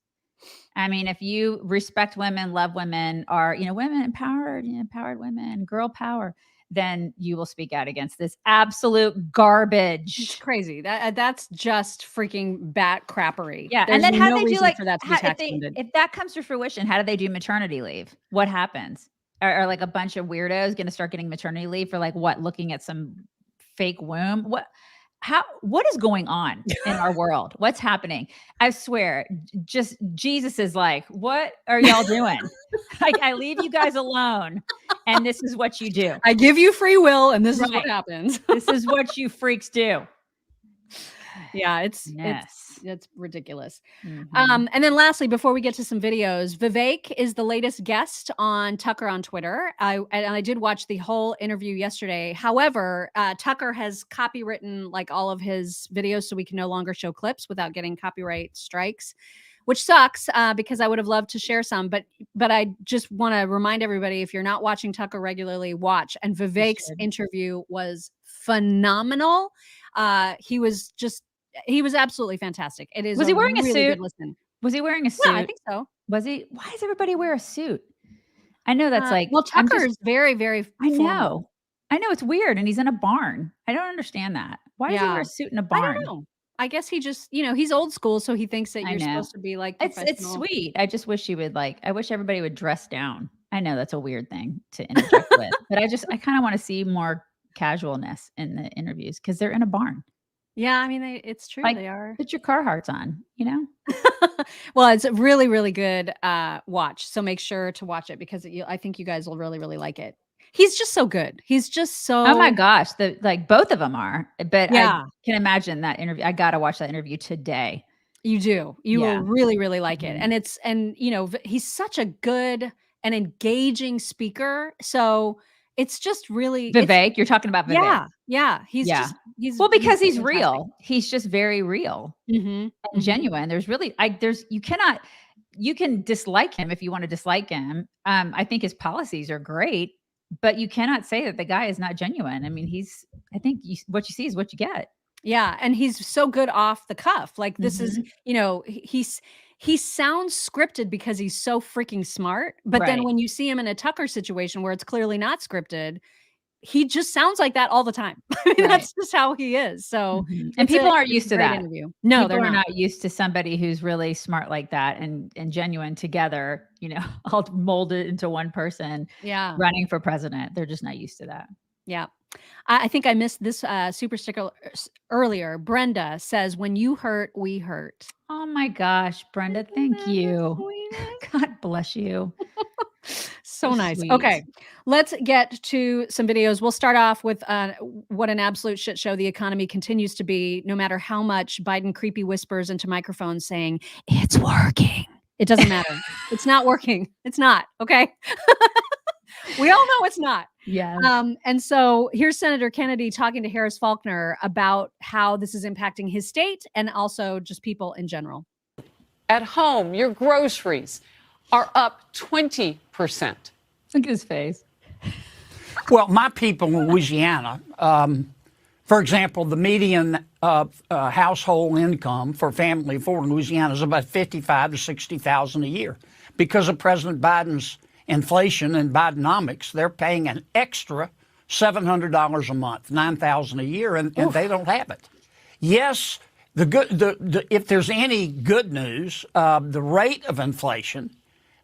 [SPEAKER 1] I mean, if you respect women, love women, are, women empowered, empowered women, girl power, then you will speak out against this absolute garbage.
[SPEAKER 2] It's crazy. That's just freaking bat crappery.
[SPEAKER 1] Yeah.
[SPEAKER 2] There's
[SPEAKER 1] and then how
[SPEAKER 2] no
[SPEAKER 1] do they do like
[SPEAKER 2] for that to be tax funded.
[SPEAKER 1] If that comes to fruition, how do they do maternity leave? What happens? Are like a bunch of weirdos going to start getting maternity leave for like what? Looking at some fake womb? What is going on in our world? What's happening? I swear, just Jesus is like, what are y'all doing? Like, I leave you guys alone, and this is what you do.
[SPEAKER 2] I give you free will, and this is what happens.
[SPEAKER 1] This is what you freaks do.
[SPEAKER 2] Yeah,
[SPEAKER 1] Yes.
[SPEAKER 2] it's ridiculous.
[SPEAKER 1] Mhm.
[SPEAKER 2] And then lastly, before we get to some videos, Vivek is the latest guest on Tucker on Twitter. I did watch the whole interview yesterday. However, Tucker has copywritten like all of his videos, so we can no longer show clips without getting copyright strikes, which sucks because I would have loved to share some. But I just want to remind everybody, if you're not watching Tucker regularly, watch. And
[SPEAKER 1] You
[SPEAKER 2] Vivek's
[SPEAKER 1] should.
[SPEAKER 2] interview was phenomenal. He was just he was absolutely fantastic. It is
[SPEAKER 1] Was
[SPEAKER 2] a
[SPEAKER 1] he wearing a
[SPEAKER 2] really
[SPEAKER 1] suit?
[SPEAKER 2] good listen.
[SPEAKER 1] Was he wearing a
[SPEAKER 2] Yeah, I
[SPEAKER 1] suit?
[SPEAKER 2] think so.
[SPEAKER 1] Was he? Why does everybody wear a suit? I know that's like
[SPEAKER 2] Well,
[SPEAKER 1] I'm
[SPEAKER 2] Tucker
[SPEAKER 1] just
[SPEAKER 2] is very, very
[SPEAKER 1] I
[SPEAKER 2] formal.
[SPEAKER 1] know. I know it's weird, and he's in a barn. I don't understand that. Why does he wear
[SPEAKER 2] Yeah.
[SPEAKER 1] a suit in a
[SPEAKER 2] I don't
[SPEAKER 1] barn?
[SPEAKER 2] know. I guess he just, he's old school, so he thinks that
[SPEAKER 1] I
[SPEAKER 2] you're
[SPEAKER 1] know.
[SPEAKER 2] supposed to be like
[SPEAKER 1] It's
[SPEAKER 2] professional.
[SPEAKER 1] sweet. I just wish he would like I wish everybody would dress down. I know that's a weird thing to interject with, but I kinda wanna see more casualness in the interviews because 'cause they're in a barn.
[SPEAKER 2] Yeah, I mean, it's true.
[SPEAKER 1] Like,
[SPEAKER 2] They are.
[SPEAKER 1] put your Carhartts on, you know?
[SPEAKER 2] Well, it's a really, really good watch. So make sure to watch it because I think you guys will really, really like it. He's just so good. He's just
[SPEAKER 1] Oh my
[SPEAKER 2] so
[SPEAKER 1] gosh, both of them are, but I
[SPEAKER 2] yeah.
[SPEAKER 1] can imagine that interview. I gotta watch that interview today.
[SPEAKER 2] You do. You will
[SPEAKER 1] Yeah.
[SPEAKER 2] really, really like it.
[SPEAKER 1] Mhm.
[SPEAKER 2] And he's such a good and engaging speaker. So it's just really it's
[SPEAKER 1] Vivek, you're talking about Vivek.
[SPEAKER 2] yeah, yeah.
[SPEAKER 1] Yeah.
[SPEAKER 2] He's
[SPEAKER 1] Well, because
[SPEAKER 2] so
[SPEAKER 1] he's
[SPEAKER 2] fantastic.
[SPEAKER 1] real. He's just very real
[SPEAKER 2] Mhm.
[SPEAKER 1] and
[SPEAKER 2] Mhm.
[SPEAKER 1] genuine. There's really you can dislike him if you wanna dislike him. I think his policies are great, but you cannot say that the guy is not genuine. I mean, I think what you see is what you get.
[SPEAKER 2] Yeah, and he's so good off the cuff. Like this is,
[SPEAKER 1] Mhm.
[SPEAKER 2] he sounds scripted because he's so freaking smart, but then
[SPEAKER 1] Right.
[SPEAKER 2] when you see him in a Tucker situation where it's clearly not scripted, he just sounds like that all the time. I mean,
[SPEAKER 1] Right.
[SPEAKER 2] that's just how he is. So
[SPEAKER 1] Mhm, and people aren't
[SPEAKER 2] it's a
[SPEAKER 1] used to
[SPEAKER 2] great
[SPEAKER 1] that.
[SPEAKER 2] interview. No,
[SPEAKER 1] People
[SPEAKER 2] they're
[SPEAKER 1] are
[SPEAKER 2] not.
[SPEAKER 1] not used to somebody who's really smart like that and genuine together, all molded into one person
[SPEAKER 2] Yeah.
[SPEAKER 1] running for president. They're just not used to that.
[SPEAKER 2] Yeah. I think I missed this super sticker earlier. Brenda says, "When you hurt, we hurt."
[SPEAKER 1] Oh my gosh, Brenda,
[SPEAKER 2] Isn't
[SPEAKER 1] thank
[SPEAKER 2] that the
[SPEAKER 1] you.
[SPEAKER 2] sweetest?
[SPEAKER 1] God bless you. So
[SPEAKER 2] So nice.
[SPEAKER 1] sweet.
[SPEAKER 2] Okay, let's get to some videos. We'll start off with what an absolute shit show the economy continues to be, no matter how much Biden creepy whispers into microphones saying, "It's working." It doesn't matter. It's not working. It's not. Okay. We all know it's not.
[SPEAKER 1] Yes.
[SPEAKER 2] And so here's Senator Kennedy talking to Harris Faulkner about how this is impacting his state and also just people in general.
[SPEAKER 3] At home, your groceries are up 20%.
[SPEAKER 1] Look at his face.
[SPEAKER 4] Well, my people in Louisiana, for example, the median household income for a family of four in Louisiana is about $55,000 to $60,000 a year. Because of President Biden's inflation and Bidenomics, they're paying an extra $700 a month, $9,000 a year, and they don't have it. Yes, if there's any good news, the rate of inflation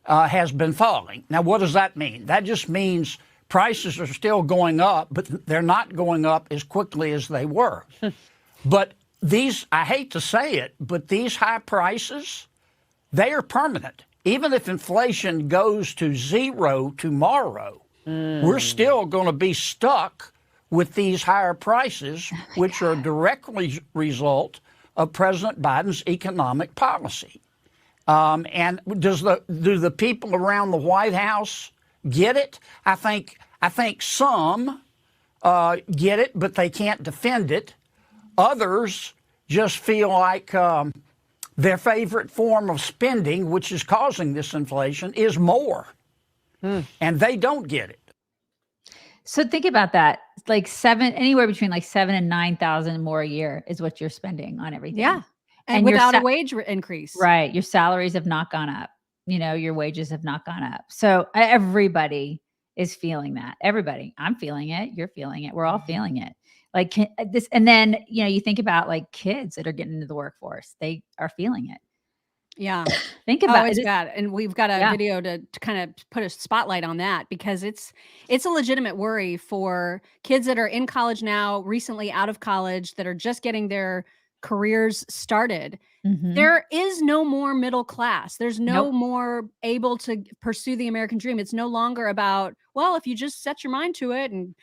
[SPEAKER 4] has been falling. Now, what does that mean? That just means prices are still going up, but they're not going up as quickly as they were. But I hate to say it, but these high prices, they are permanent. Even if inflation goes to zero tomorrow, we're still going to be stuck with these higher prices, which are a direct result of President Biden's economic policy. And do the people around the White House get it? I think some get it, but they can't defend it. Others just feel like their favorite form of spending, which is causing this inflation, is more, and they don't get it.
[SPEAKER 1] So think about that. Like anywhere between like 7 and 9,000 more a year is what you're spending on everything.
[SPEAKER 2] Yeah. And
[SPEAKER 1] And your
[SPEAKER 2] without a wage increase.
[SPEAKER 1] right, your salaries have not gone up. Your wages have not gone up. So everybody is feeling that. Everybody. I'm feeling it. You're feeling it. We're all feeling it. Like this, and then you think about like kids that are getting into the workforce. They are feeling it.
[SPEAKER 2] Yeah.
[SPEAKER 1] Think
[SPEAKER 2] Oh,
[SPEAKER 1] about
[SPEAKER 2] it's
[SPEAKER 1] it.
[SPEAKER 2] bad. And we've got a
[SPEAKER 1] Yeah.
[SPEAKER 2] video to kind of put a spotlight on that because it's a legitimate worry for kids that are in college now, recently out of college, that are just getting their careers started.
[SPEAKER 1] Mhm.
[SPEAKER 2] There is no more middle class. There's no
[SPEAKER 1] Nope.
[SPEAKER 2] more able to pursue the American dream. It's no longer about, well, if you just set your mind to it and,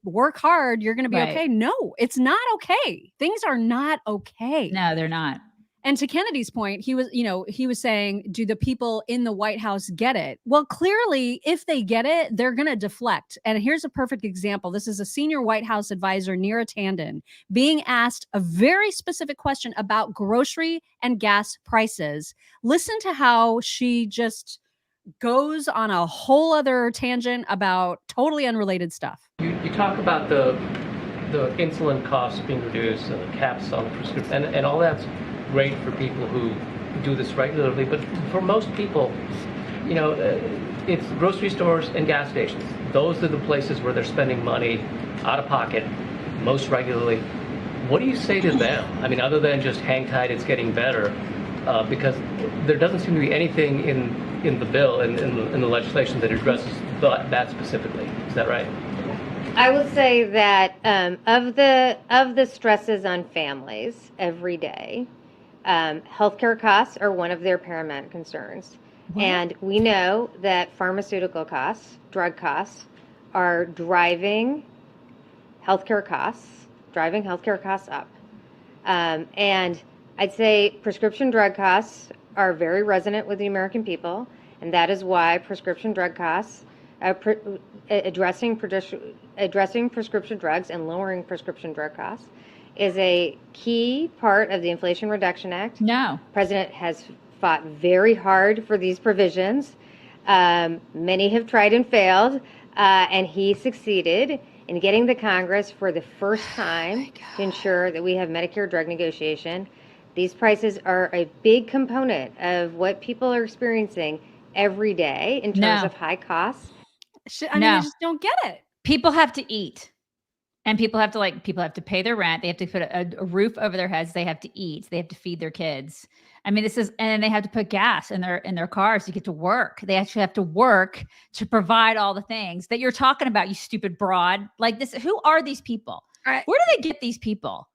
[SPEAKER 2] work hard, you're going to be
[SPEAKER 1] Right.
[SPEAKER 2] okay. No, it's not okay. Things are not okay.
[SPEAKER 1] No, they're not.
[SPEAKER 2] And to Kennedy's point, he was saying, do the people in the White House get it? Well, clearly, if they get it, they're going to deflect. And here's a perfect example. This is a senior White House advisor, Neera Tanden, being asked a very specific question about grocery and gas prices. Listen to how she just goes on a whole other tangent about totally unrelated stuff.
[SPEAKER 5] You talk about the insulin costs being reduced and the caps on the prescription, and all that's great for people who do this regularly, but for most people, it's grocery stores and gas stations. Those are the places where they're spending money out of pocket most regularly. What do you say to them? I mean, other than just hang tight, it's getting better, because there doesn't seem to be anything in the bill, in the legislation that addresses that specifically. Is that right?
[SPEAKER 6] I would say that of the stresses on families every day, healthcare costs are one of their paramount concerns. What? And we know that pharmaceutical costs, drug costs, are driving healthcare costs up. And I'd say prescription drug costs are very resonant with the American people, and that is why prescription drug costs, addressing prescription drugs and lowering prescription drug costs is a key part of the Inflation Reduction Act.
[SPEAKER 1] No.
[SPEAKER 6] The President has fought very hard for these provisions. Many have tried and failed, and he succeeded in getting the Congress for the first time to ensure that we have Medicare drug negotiation. These prices are a big component of what people are experiencing every day in terms of high costs.
[SPEAKER 2] I mean, I just don't get it.
[SPEAKER 1] People have to eat. And people have to pay their rent. They have to put a roof over their heads. They have to eat. They have to feed their kids. I mean, and they have to put gas in their cars to get to work. They actually have to work to provide all the things that you're talking about, you stupid broad. Like this, who are these people? Where do they get these people?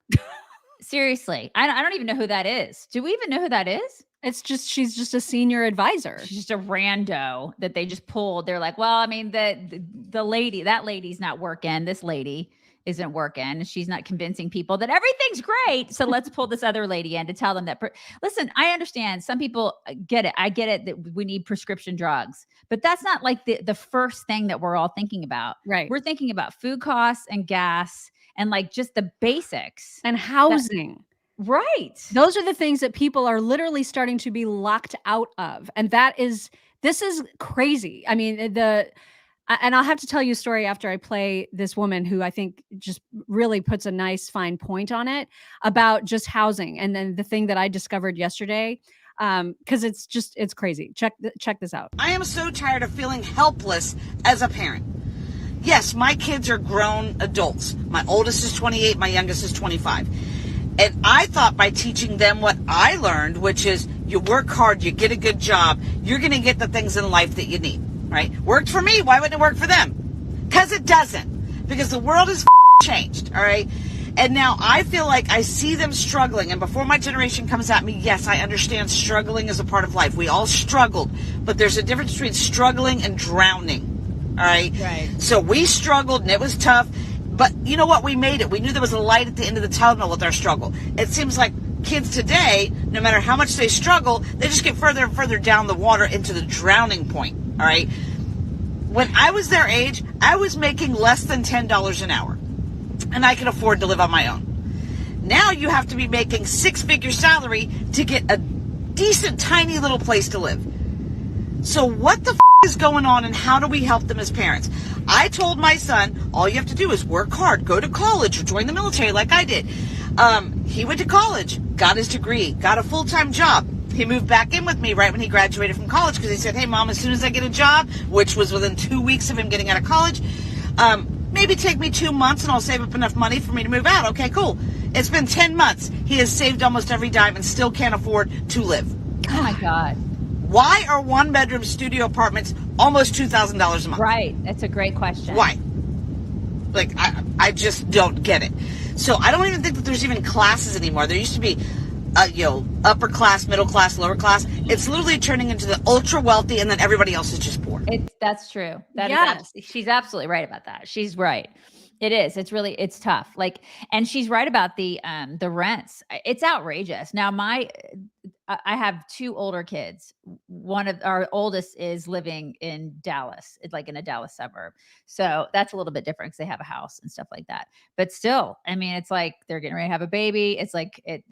[SPEAKER 1] Seriously. I don't even know who that is. Do we even know who that is?
[SPEAKER 2] She's just a senior advisor.
[SPEAKER 1] She's just a rando that they just pulled. They're like, well, I mean, that lady's not working. This lady isn't working. She's not convincing people that everything's great. So let's pull this other lady in to tell them that. Listen, I understand some people get it. I get it that we need prescription drugs, but that's not like the first thing that we're all thinking about.
[SPEAKER 2] Right.
[SPEAKER 1] We're thinking about food costs and gas and like just the basics
[SPEAKER 2] and housing.
[SPEAKER 1] Right.
[SPEAKER 2] Those are the things that people are literally starting to be locked out of. And this is crazy. I mean, and I'll have to tell you a story after I play this woman who I think just really puts a nice fine point on it about just housing. And then the thing that I discovered yesterday, because it's crazy. Check this out.
[SPEAKER 7] I am so tired of feeling helpless as a parent. Yes, my kids are grown adults. My oldest is 28, my youngest is 25. And I thought by teaching them what I learned, which is you work hard, you get a good job, you're going to get the things in life that you need. Right? Worked for me. Why wouldn't it work for them? Because it doesn't. Because the world has changed. All right. And now I feel like I see them struggling. And before my generation comes at me, yes, I understand struggling is a part of life. We all struggled. But there's a difference between struggling and drowning. All right.
[SPEAKER 1] Right.
[SPEAKER 7] So we struggled and it was tough. But you know what? We made it. We knew there was a light at the end of the tunnel with our struggle. It seems like kids today, no matter how much they struggle, they just get further and further down the water into the drowning point. All right. When I was their age, I was making less than $10 an hour, and I could afford to live on my own. Now you have to be making six-figure salary to get a decent, tiny little place to live. So what the is going on, and how do we help them as parents? I told my son, all you have to do is work hard, go to college, or join the military like I did. He went to college, got his degree, got a full-time job. He moved back in with me right when he graduated from college because he said, hey, Mom, as soon as I get a job, which was within 2 weeks of him getting out of college, maybe take me 2 months and I'll save up enough money for me to move out. Okay, cool. It's been 10 months. He has saved almost every dime and still can't afford to live.
[SPEAKER 1] Oh, my God.
[SPEAKER 7] Why are one-bedroom studio apartments almost $2,000 a month?
[SPEAKER 1] Right. That's a great question.
[SPEAKER 7] Why? Like, I just don't get it. So I don't even think that there's even classes anymore. There used to be, upper class, middle class, lower class. It's literally turning into the ultra wealthy, and then everybody else is just poor.
[SPEAKER 1] That's true.
[SPEAKER 2] Yes.
[SPEAKER 1] She's absolutely right about that. She's right. It is. It's tough. Like, and she's right about the rents. It's outrageous. Now, I have 2 older kids. One of our oldest is living in Dallas. It's like in a Dallas suburb. So that's a little bit different because they have a house and stuff like that. But still, I mean, it's like they're getting ready to have a baby. It's like it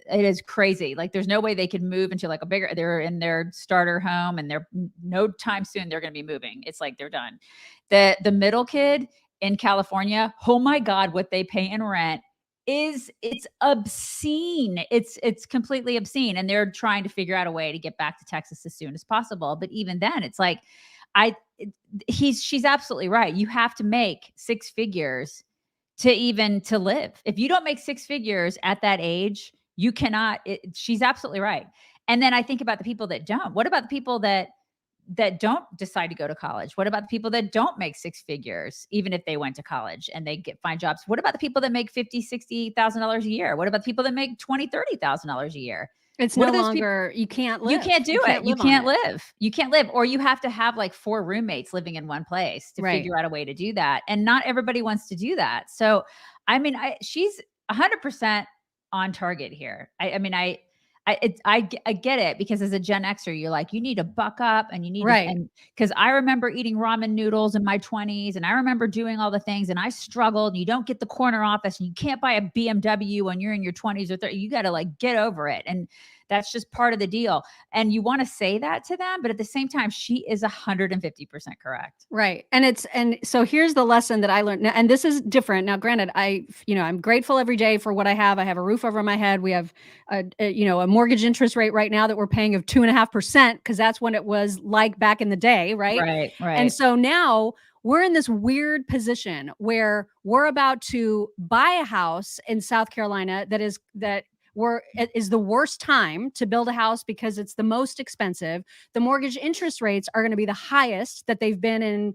[SPEAKER 1] is crazy. Like there's no way they could move into like they're in their starter home, and they're no time soon they're going to be moving. It's like they're done. The middle kid in California, oh my God, what they pay in rent it's obscene. It's completely obscene. And they're trying to figure out a way to get back to Texas as soon as possible. But even then, it's like, she's absolutely right. You have to make 6 figures to live. If you don't make 6 figures at that age, you cannot. She's absolutely right. And then I think about the people that don't. What about the people that don't decide to go to college? What about the people that don't make 6 figures, even if they went to college and they find jobs? What about the people that make $50,000-$60,000 a year? What about the people that make $20,000-$30,000 a year?
[SPEAKER 2] It's no longer, you can't live.
[SPEAKER 1] You can't do it. You can't live. You can't live. Or you have to have like 4 roommates living in one place to figure out a way to do that. And not everybody wants to do that. So, I mean, she's 100% on target here. I get it, because as a Gen Xer, you're like, you need to buck up and you need to, because I remember eating ramen noodles in my 20s, and I remember doing all the things, and I struggled. And you don't get the corner office, and you can't buy a BMW when you're in your 20s or 30s. You got to like get over it. And that's just part of the deal. And you want to say that to them, but at the same time, she is 150% correct.
[SPEAKER 2] Right. And so here's the lesson that I learned. Now, and this is different. Now, granted, I'm grateful every day for what I have. I have a roof over my head. We have a mortgage interest rate right now that we're paying of 2.5%, because that's when it was like back in the day. Right.
[SPEAKER 1] Right.
[SPEAKER 2] And so now we're in this weird position where we're about to buy a house in South Carolina that is the worst time to build a house, because it's the most expensive. The mortgage interest rates are going to be the highest that they've been in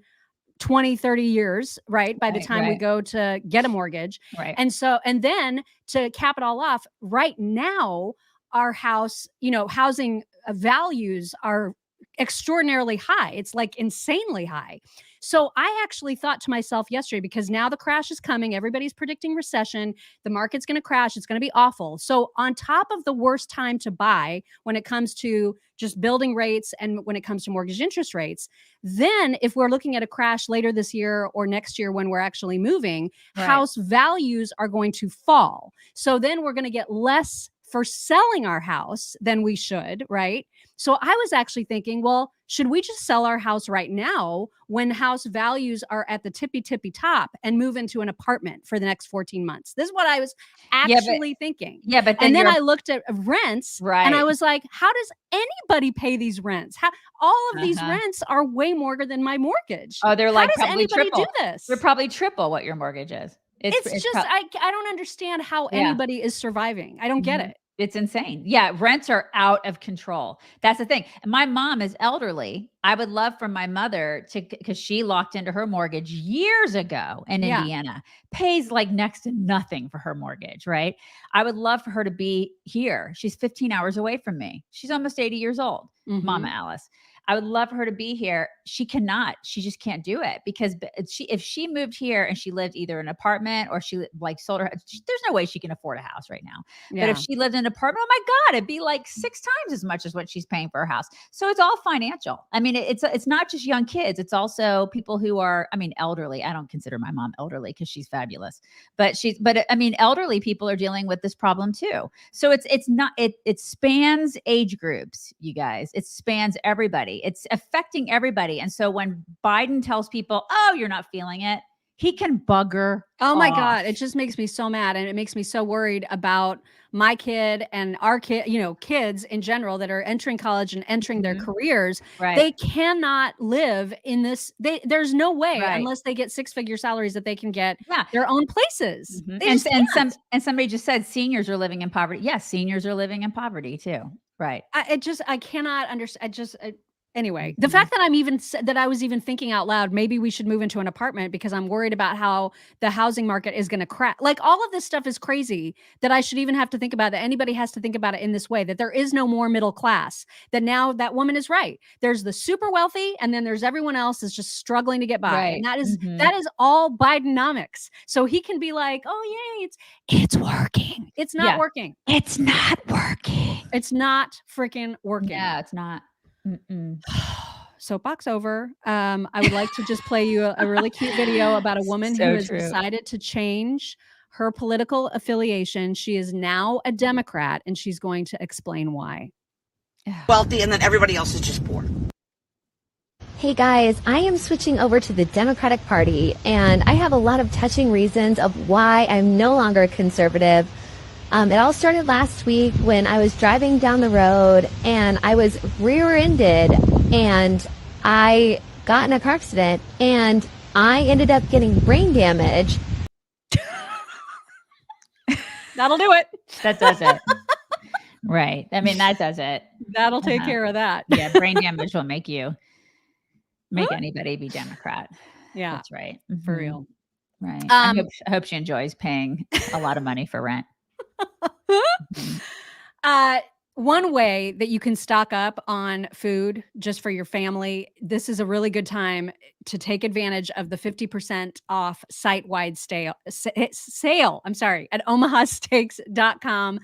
[SPEAKER 2] 20, 30 years, right? By the time we go to get a mortgage.
[SPEAKER 1] Right.
[SPEAKER 2] And then to cap it all off, right now, our house, housing values are extraordinarily high. It's like insanely high. So I actually thought to myself yesterday, because now the crash is coming, everybody's predicting recession, the market's going to crash, it's going to be awful. So on top of the worst time to buy when it comes to just building rates and when it comes to mortgage interest rates, then if we're looking at a crash later this year or next year when we're actually moving, house values are going to fall. So then we're going to get less for selling our house than we should, right? So I was actually thinking, well, should we just sell our house right now when house values are at the tippy top and move into an apartment for the next 14 months? This is what I was actually thinking.
[SPEAKER 1] Yeah, but
[SPEAKER 2] then I looked at rents, and I was like, how does anybody pay these rents? All of these rents are way more than my mortgage.
[SPEAKER 1] Oh, they're like
[SPEAKER 2] probably triple. Do this?
[SPEAKER 1] They're probably triple what your mortgage is.
[SPEAKER 2] It's just, I don't understand how anybody is surviving. I don't get it.
[SPEAKER 1] It's insane. Yeah. Rents are out of control. That's the thing. And my mom is elderly. I would love for my mother because she locked into her mortgage years ago in Indiana, pays like next to nothing for her mortgage. Right. I would love for her to be here. She's 15 hours away from me. She's almost 80 years old. Mama Alice. I would love for her to be here. She cannot. She just can't do it, because if she moved here and she lived either in an apartment or she like sold her, there's no way she can afford a house right now. Yeah. But if she lived in an apartment, oh my God, it'd be like 6 times as much as what she's paying for her house. So it's all financial. I mean, it's not just young kids. It's also people who are, elderly. I don't consider my mom elderly because she's fabulous, but elderly people are dealing with this problem too. So it spans age groups, you guys. It spans everybody. It's affecting everybody. And so when Biden tells people, oh, you're not feeling it, he can bugger.
[SPEAKER 2] Oh my God. It just makes me so mad. And it makes me so worried about my kid and our kid, kids in general that are entering college and entering their careers.
[SPEAKER 1] Right.
[SPEAKER 2] They cannot live in this. There's no way unless they get 6-figure salaries that they can get their own places.
[SPEAKER 1] And somebody just said seniors are living in poverty. Yes, seniors are living in poverty too. Right.
[SPEAKER 2] I cannot understand. Anyway, the fact that I was even thinking out loud, maybe we should move into an apartment because I'm worried about how the housing market is going to crash. Like all of this stuff is crazy that I should even have to think about, that anybody has to think about it in this way, that there is no more middle class, that now that woman is right. There's the super wealthy and then there's everyone else is just struggling to get by.
[SPEAKER 1] Right.
[SPEAKER 2] And that is all Bidenomics. So he can be like, oh yay, it's working. It's not working.
[SPEAKER 1] It's not working.
[SPEAKER 2] It's not freaking working.
[SPEAKER 1] Yeah, it's not.
[SPEAKER 2] Soapbox over. I would like to just play you a really cute video about a woman who has decided to change her political affiliation. She is now a Democrat, and she's going to explain why.
[SPEAKER 7] Wealthy, and then everybody else is just poor.
[SPEAKER 8] Hey guys, I am switching over to the Democratic Party, and I have a lot of touching reasons of why I'm no longer a conservative. It all started last week when I was driving down the road and I was rear-ended and I got in a car accident and I ended up getting brain damage.
[SPEAKER 2] That'll do it.
[SPEAKER 1] That does it. Right. I mean, that does it.
[SPEAKER 2] That'll take care of that.
[SPEAKER 1] Yeah. Brain damage will make anybody be Democrat.
[SPEAKER 2] Yeah.
[SPEAKER 1] That's right.
[SPEAKER 2] For real.
[SPEAKER 1] Right. I hope she enjoys paying a lot of money for rent.
[SPEAKER 2] One way that you can stock up on food just for your family, this is a really good time to take advantage of the 50% off site-wide sale. I'm sorry, at omahasteaks.com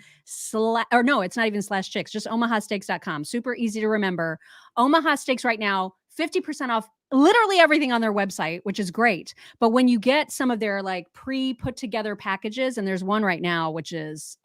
[SPEAKER 2] or no, it's not even /chicks, just omahasteaks.com. Super easy to remember. Omaha Steaks right now, 50% off literally everything on their website, which is great. But when you get some of their like pre-put together packages, and there's one right now, which is,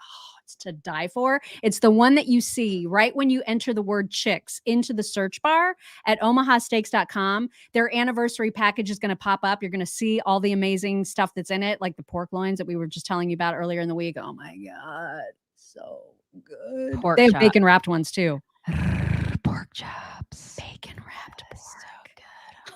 [SPEAKER 2] it's to die for. It's the one that you see right when you enter the word chicks into the search bar at omahasteaks.com. Their anniversary package is going to pop up. You're going to see all the amazing stuff that's in it, like the pork loins that we were just telling you about earlier in the week. Oh my God. So good. They have bacon wrapped ones too.
[SPEAKER 1] Pork chops.
[SPEAKER 2] Bacon wrapped pork. So good.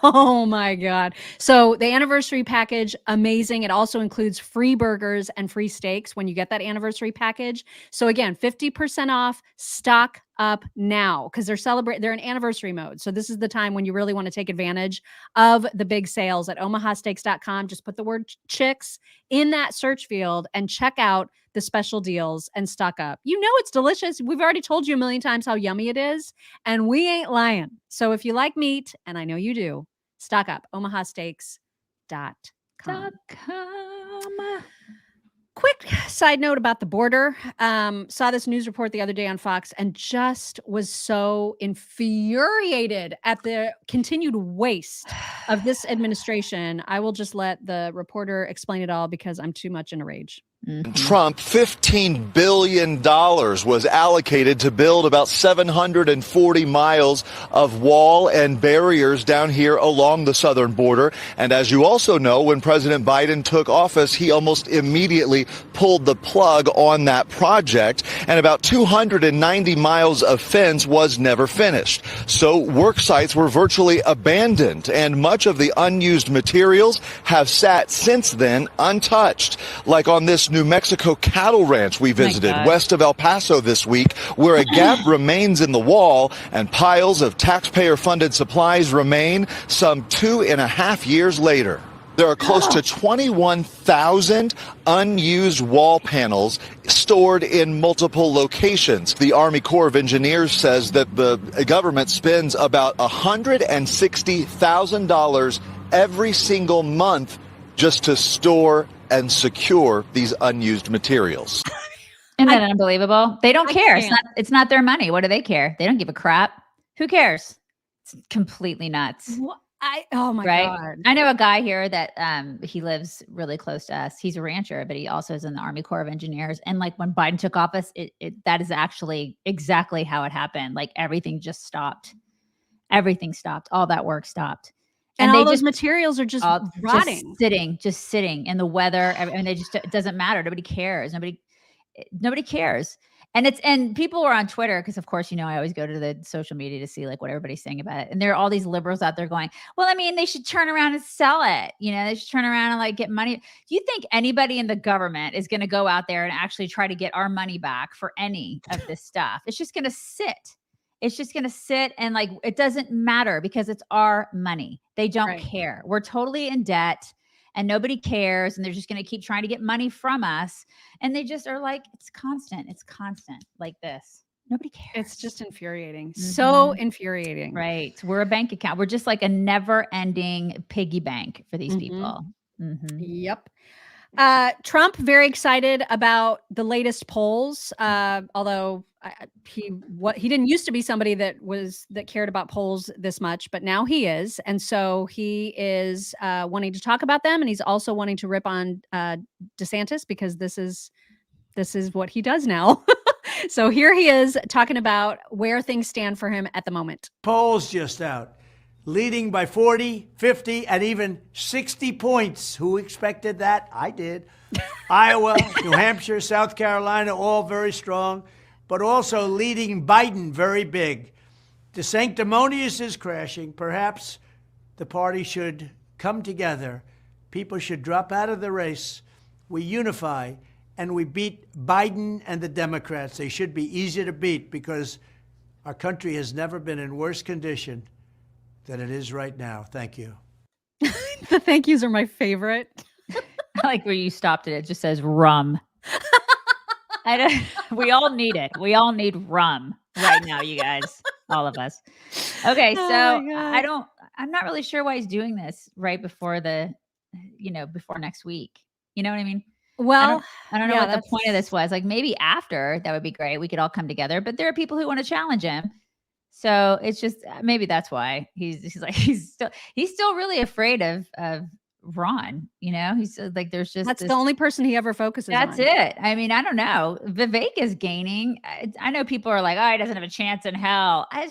[SPEAKER 2] Oh my God. So the anniversary package, amazing. It also includes free burgers and free steaks when you get that anniversary package. So again, 50% off, stock up now because they're in anniversary mode. So this is the time when you really want to take advantage of the big sales at omahasteaks.com. Just put the word chicks in that search field and check out the special deals and stock up. You know it's delicious. We've already told you a million times how yummy it is, and we ain't lying. So if you like meat, and I know you do, stock up. omahasteaks.com. Quick side note about the border. Saw this news report the other day on Fox and just was so infuriated at the continued waste of this administration. I will just let the reporter explain it all because I'm too much in a rage.
[SPEAKER 9] Trump, $15 billion was allocated to build about 740 miles of wall and barriers down here along the southern border. And as you also know, when President Biden took office, he almost immediately pulled the plug on that project. And about 290 miles of fence was never finished. So work sites were virtually abandoned, and much of the unused materials have sat since then untouched, like on this New Mexico cattle ranch we visited west of El Paso this week, where a gap remains in the wall and piles of taxpayer-funded supplies remain some 2.5 years later. There are close to 21,000 unused wall panels stored in multiple locations. The Army Corps of Engineers says that the government spends about $160,000 every single month just to store and secure these unused materials.
[SPEAKER 1] Isn't that unbelievable? They don't care. It's not their money. What do they care? They don't give a crap. Who cares? It's completely nuts.
[SPEAKER 2] Oh my God.
[SPEAKER 1] I know a guy here that he lives really close to us. He's a rancher, but he also is in the Army Corps of Engineers. And like when Biden took office, that is actually exactly how it happened. Like everything just stopped. Everything stopped. All that work stopped.
[SPEAKER 2] And all those materials are just rotting.
[SPEAKER 1] Just sitting in the weather. I mean, it doesn't matter. Nobody cares. Nobody cares. And people were on Twitter because, of course, I always go to the social media to see like what everybody's saying about it. And there are all these liberals out there going, well, I mean, they should turn around and sell it. They should turn around and like get money. Do you think anybody in the government is going to go out there and actually try to get our money back for any of this stuff? It's just going to sit. It's just going to sit and like, it doesn't matter because it's our money. They don't
[SPEAKER 2] Right.
[SPEAKER 1] care. We're totally in debt and nobody cares. And they're just going to keep trying to get money from us. And they just are like, it's constant like this. Nobody cares.
[SPEAKER 2] It's just infuriating. So
[SPEAKER 1] Mhm.
[SPEAKER 2] infuriating.
[SPEAKER 1] Right. We're a bank account. We're just like a never ending piggy bank for these
[SPEAKER 2] Mhm.
[SPEAKER 1] people. Mhm.
[SPEAKER 2] Yep. Trump very excited about the latest polls. Although he didn't used to be somebody that cared about polls this much, but now he is, and so he is wanting to talk about them, and he's also wanting to rip on DeSantis because this is what he does now. So here he is talking about where things stand for him at the moment.
[SPEAKER 10] Polls just out, leading by 40, 50, and even 60 points. Who expected that? I did. Iowa, New Hampshire, South Carolina, all very strong, but also leading Biden very big. The sanctimonious is crashing. Perhaps the party should come together. People should drop out of the race. We unify, and we beat Biden and the Democrats. They should be easy to beat because our country has never been in worse condition than it is right now. Thank you.
[SPEAKER 2] The thank yous are my favorite.
[SPEAKER 1] I like where you stopped it. It just says rum. We all need it. We all need rum right now, you guys, all of us. Okay.
[SPEAKER 2] Oh
[SPEAKER 1] So
[SPEAKER 2] my God.
[SPEAKER 1] I'm not really sure why he's doing this right before before next week. You know what I mean?
[SPEAKER 2] Well,
[SPEAKER 1] I don't know
[SPEAKER 2] yeah,
[SPEAKER 1] what the point of this was. Like maybe after that would be great. We could all come together, but there are people who want to challenge him. So it's just maybe that's why he's like he's still really afraid of Ron. He's like there's just
[SPEAKER 2] that's
[SPEAKER 1] this,
[SPEAKER 2] the only person he ever focuses
[SPEAKER 1] that's
[SPEAKER 2] on.
[SPEAKER 1] it. I mean, I don't know. Vivek is gaining. I know people are like, oh, he doesn't have a chance in hell. I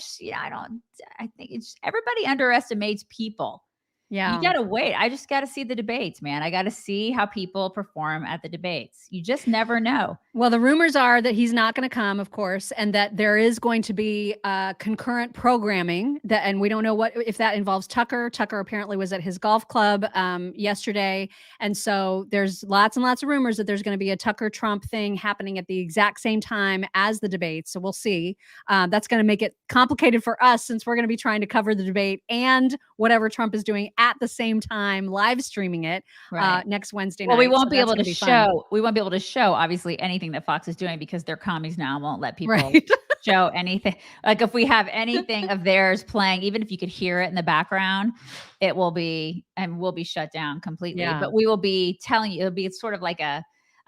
[SPEAKER 1] think it's everybody underestimates people.
[SPEAKER 2] Yeah.
[SPEAKER 1] You got to wait. I just got to see the debates, man. I got to see how people perform at the debates. You just never know.
[SPEAKER 2] Well, the rumors are that he's not going to come, of course, and that there is going to be concurrent programming and we don't know if that involves Tucker. Tucker apparently was at his golf club yesterday. And so there's lots and lots of rumors that there's going to be a Tucker Trump thing happening at the exact same time as the debate. So we'll see. That's going to make it complicated for us since we're going to be trying to cover the debate and whatever Trump is doing at the same time, live streaming it next Wednesday night.
[SPEAKER 1] Well, we won't be able to show. We won't be able to show obviously anything that Fox is doing because they're commies now and won't let people show anything. Like if we have anything of theirs playing, even if you could hear it in the background, it will be shut down completely.
[SPEAKER 2] Yeah.
[SPEAKER 1] But we will be telling you. It'll be sort of like a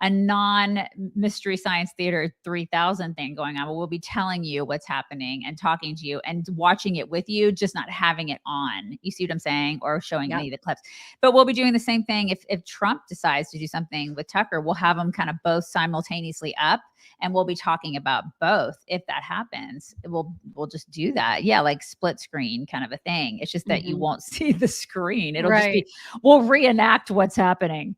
[SPEAKER 1] non-mystery science theater 3000 thing going on. We'll be telling you what's happening and talking to you and watching it with you, just not having it on. You see what I'm saying? Or showing any of the clips. But we'll be doing the same thing if Trump decides to do something with Tucker. We'll have them kind of both simultaneously up, and we'll be talking about both. If that happens, we'll just do that. Yeah, like split screen kind of a thing. It's just that you won't see the screen. It'll just be we'll reenact what's happening.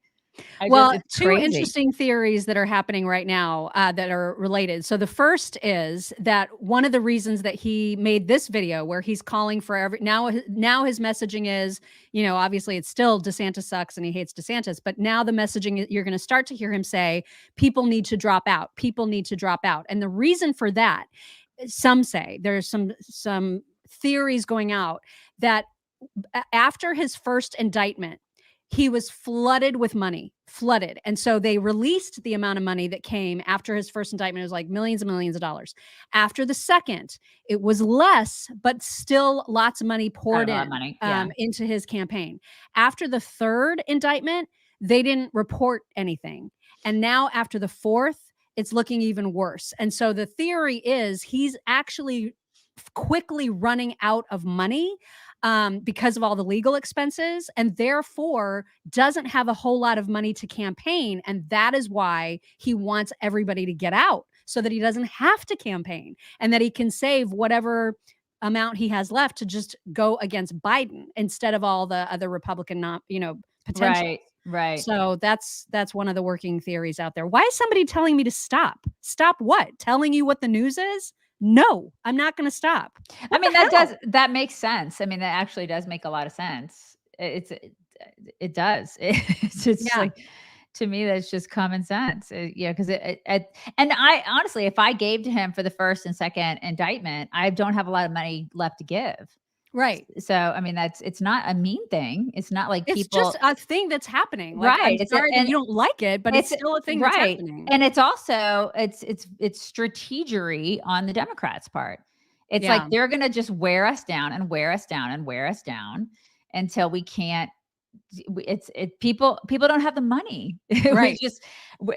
[SPEAKER 2] Well, two interesting theories that are happening right now that are related. So the first is that one of the reasons that he made this video where he's calling for now his messaging is, obviously it's still DeSantis sucks and he hates DeSantis, but now the messaging, you're going to start to hear him say, people need to drop out. People need to drop out. And the reason for that, some say there's some theories going out that after his first indictment, he was flooded with money, flooded. And so they released the amount of money that came after his first indictment. It was like millions and millions of dollars. After the second, it was less, but still lots of money poured into his campaign. After the third indictment, they didn't report anything. And now after the fourth, it's looking even worse. And so the theory is he's actually quickly running out of money because of all the legal expenses, and therefore doesn't have a whole lot of money to campaign. And that is why he wants everybody to get out so that he doesn't have to campaign and that he can save whatever amount he has left to just go against Biden instead of all the other Republican, potential.
[SPEAKER 1] Right.
[SPEAKER 2] So that's one of the working theories out there. Why is somebody telling me to stop? Stop what? Telling you what the news is? No, I'm not going to stop.
[SPEAKER 1] I mean, that makes sense. I mean, that actually does make a lot of sense. It does. It's like To me, that's just common sense. Yeah, because and I honestly, if I gave to him for the first and second indictment, I don't have a lot of money left to give.
[SPEAKER 2] Right.
[SPEAKER 1] So, I mean, it's not a mean thing. It's not like
[SPEAKER 2] It's
[SPEAKER 1] people,
[SPEAKER 2] just a thing that's happening. Like, I'm
[SPEAKER 1] right?
[SPEAKER 2] sorry that you don't like it, but it's
[SPEAKER 1] it's
[SPEAKER 2] still a thing that's
[SPEAKER 1] right,
[SPEAKER 2] happening.
[SPEAKER 1] and it's also it's strategery on the Democrats' part. It's like
[SPEAKER 2] Yeah.
[SPEAKER 1] they're gonna just wear us down and wear us down and wear us down until we can't. People don't have the money.
[SPEAKER 2] Right.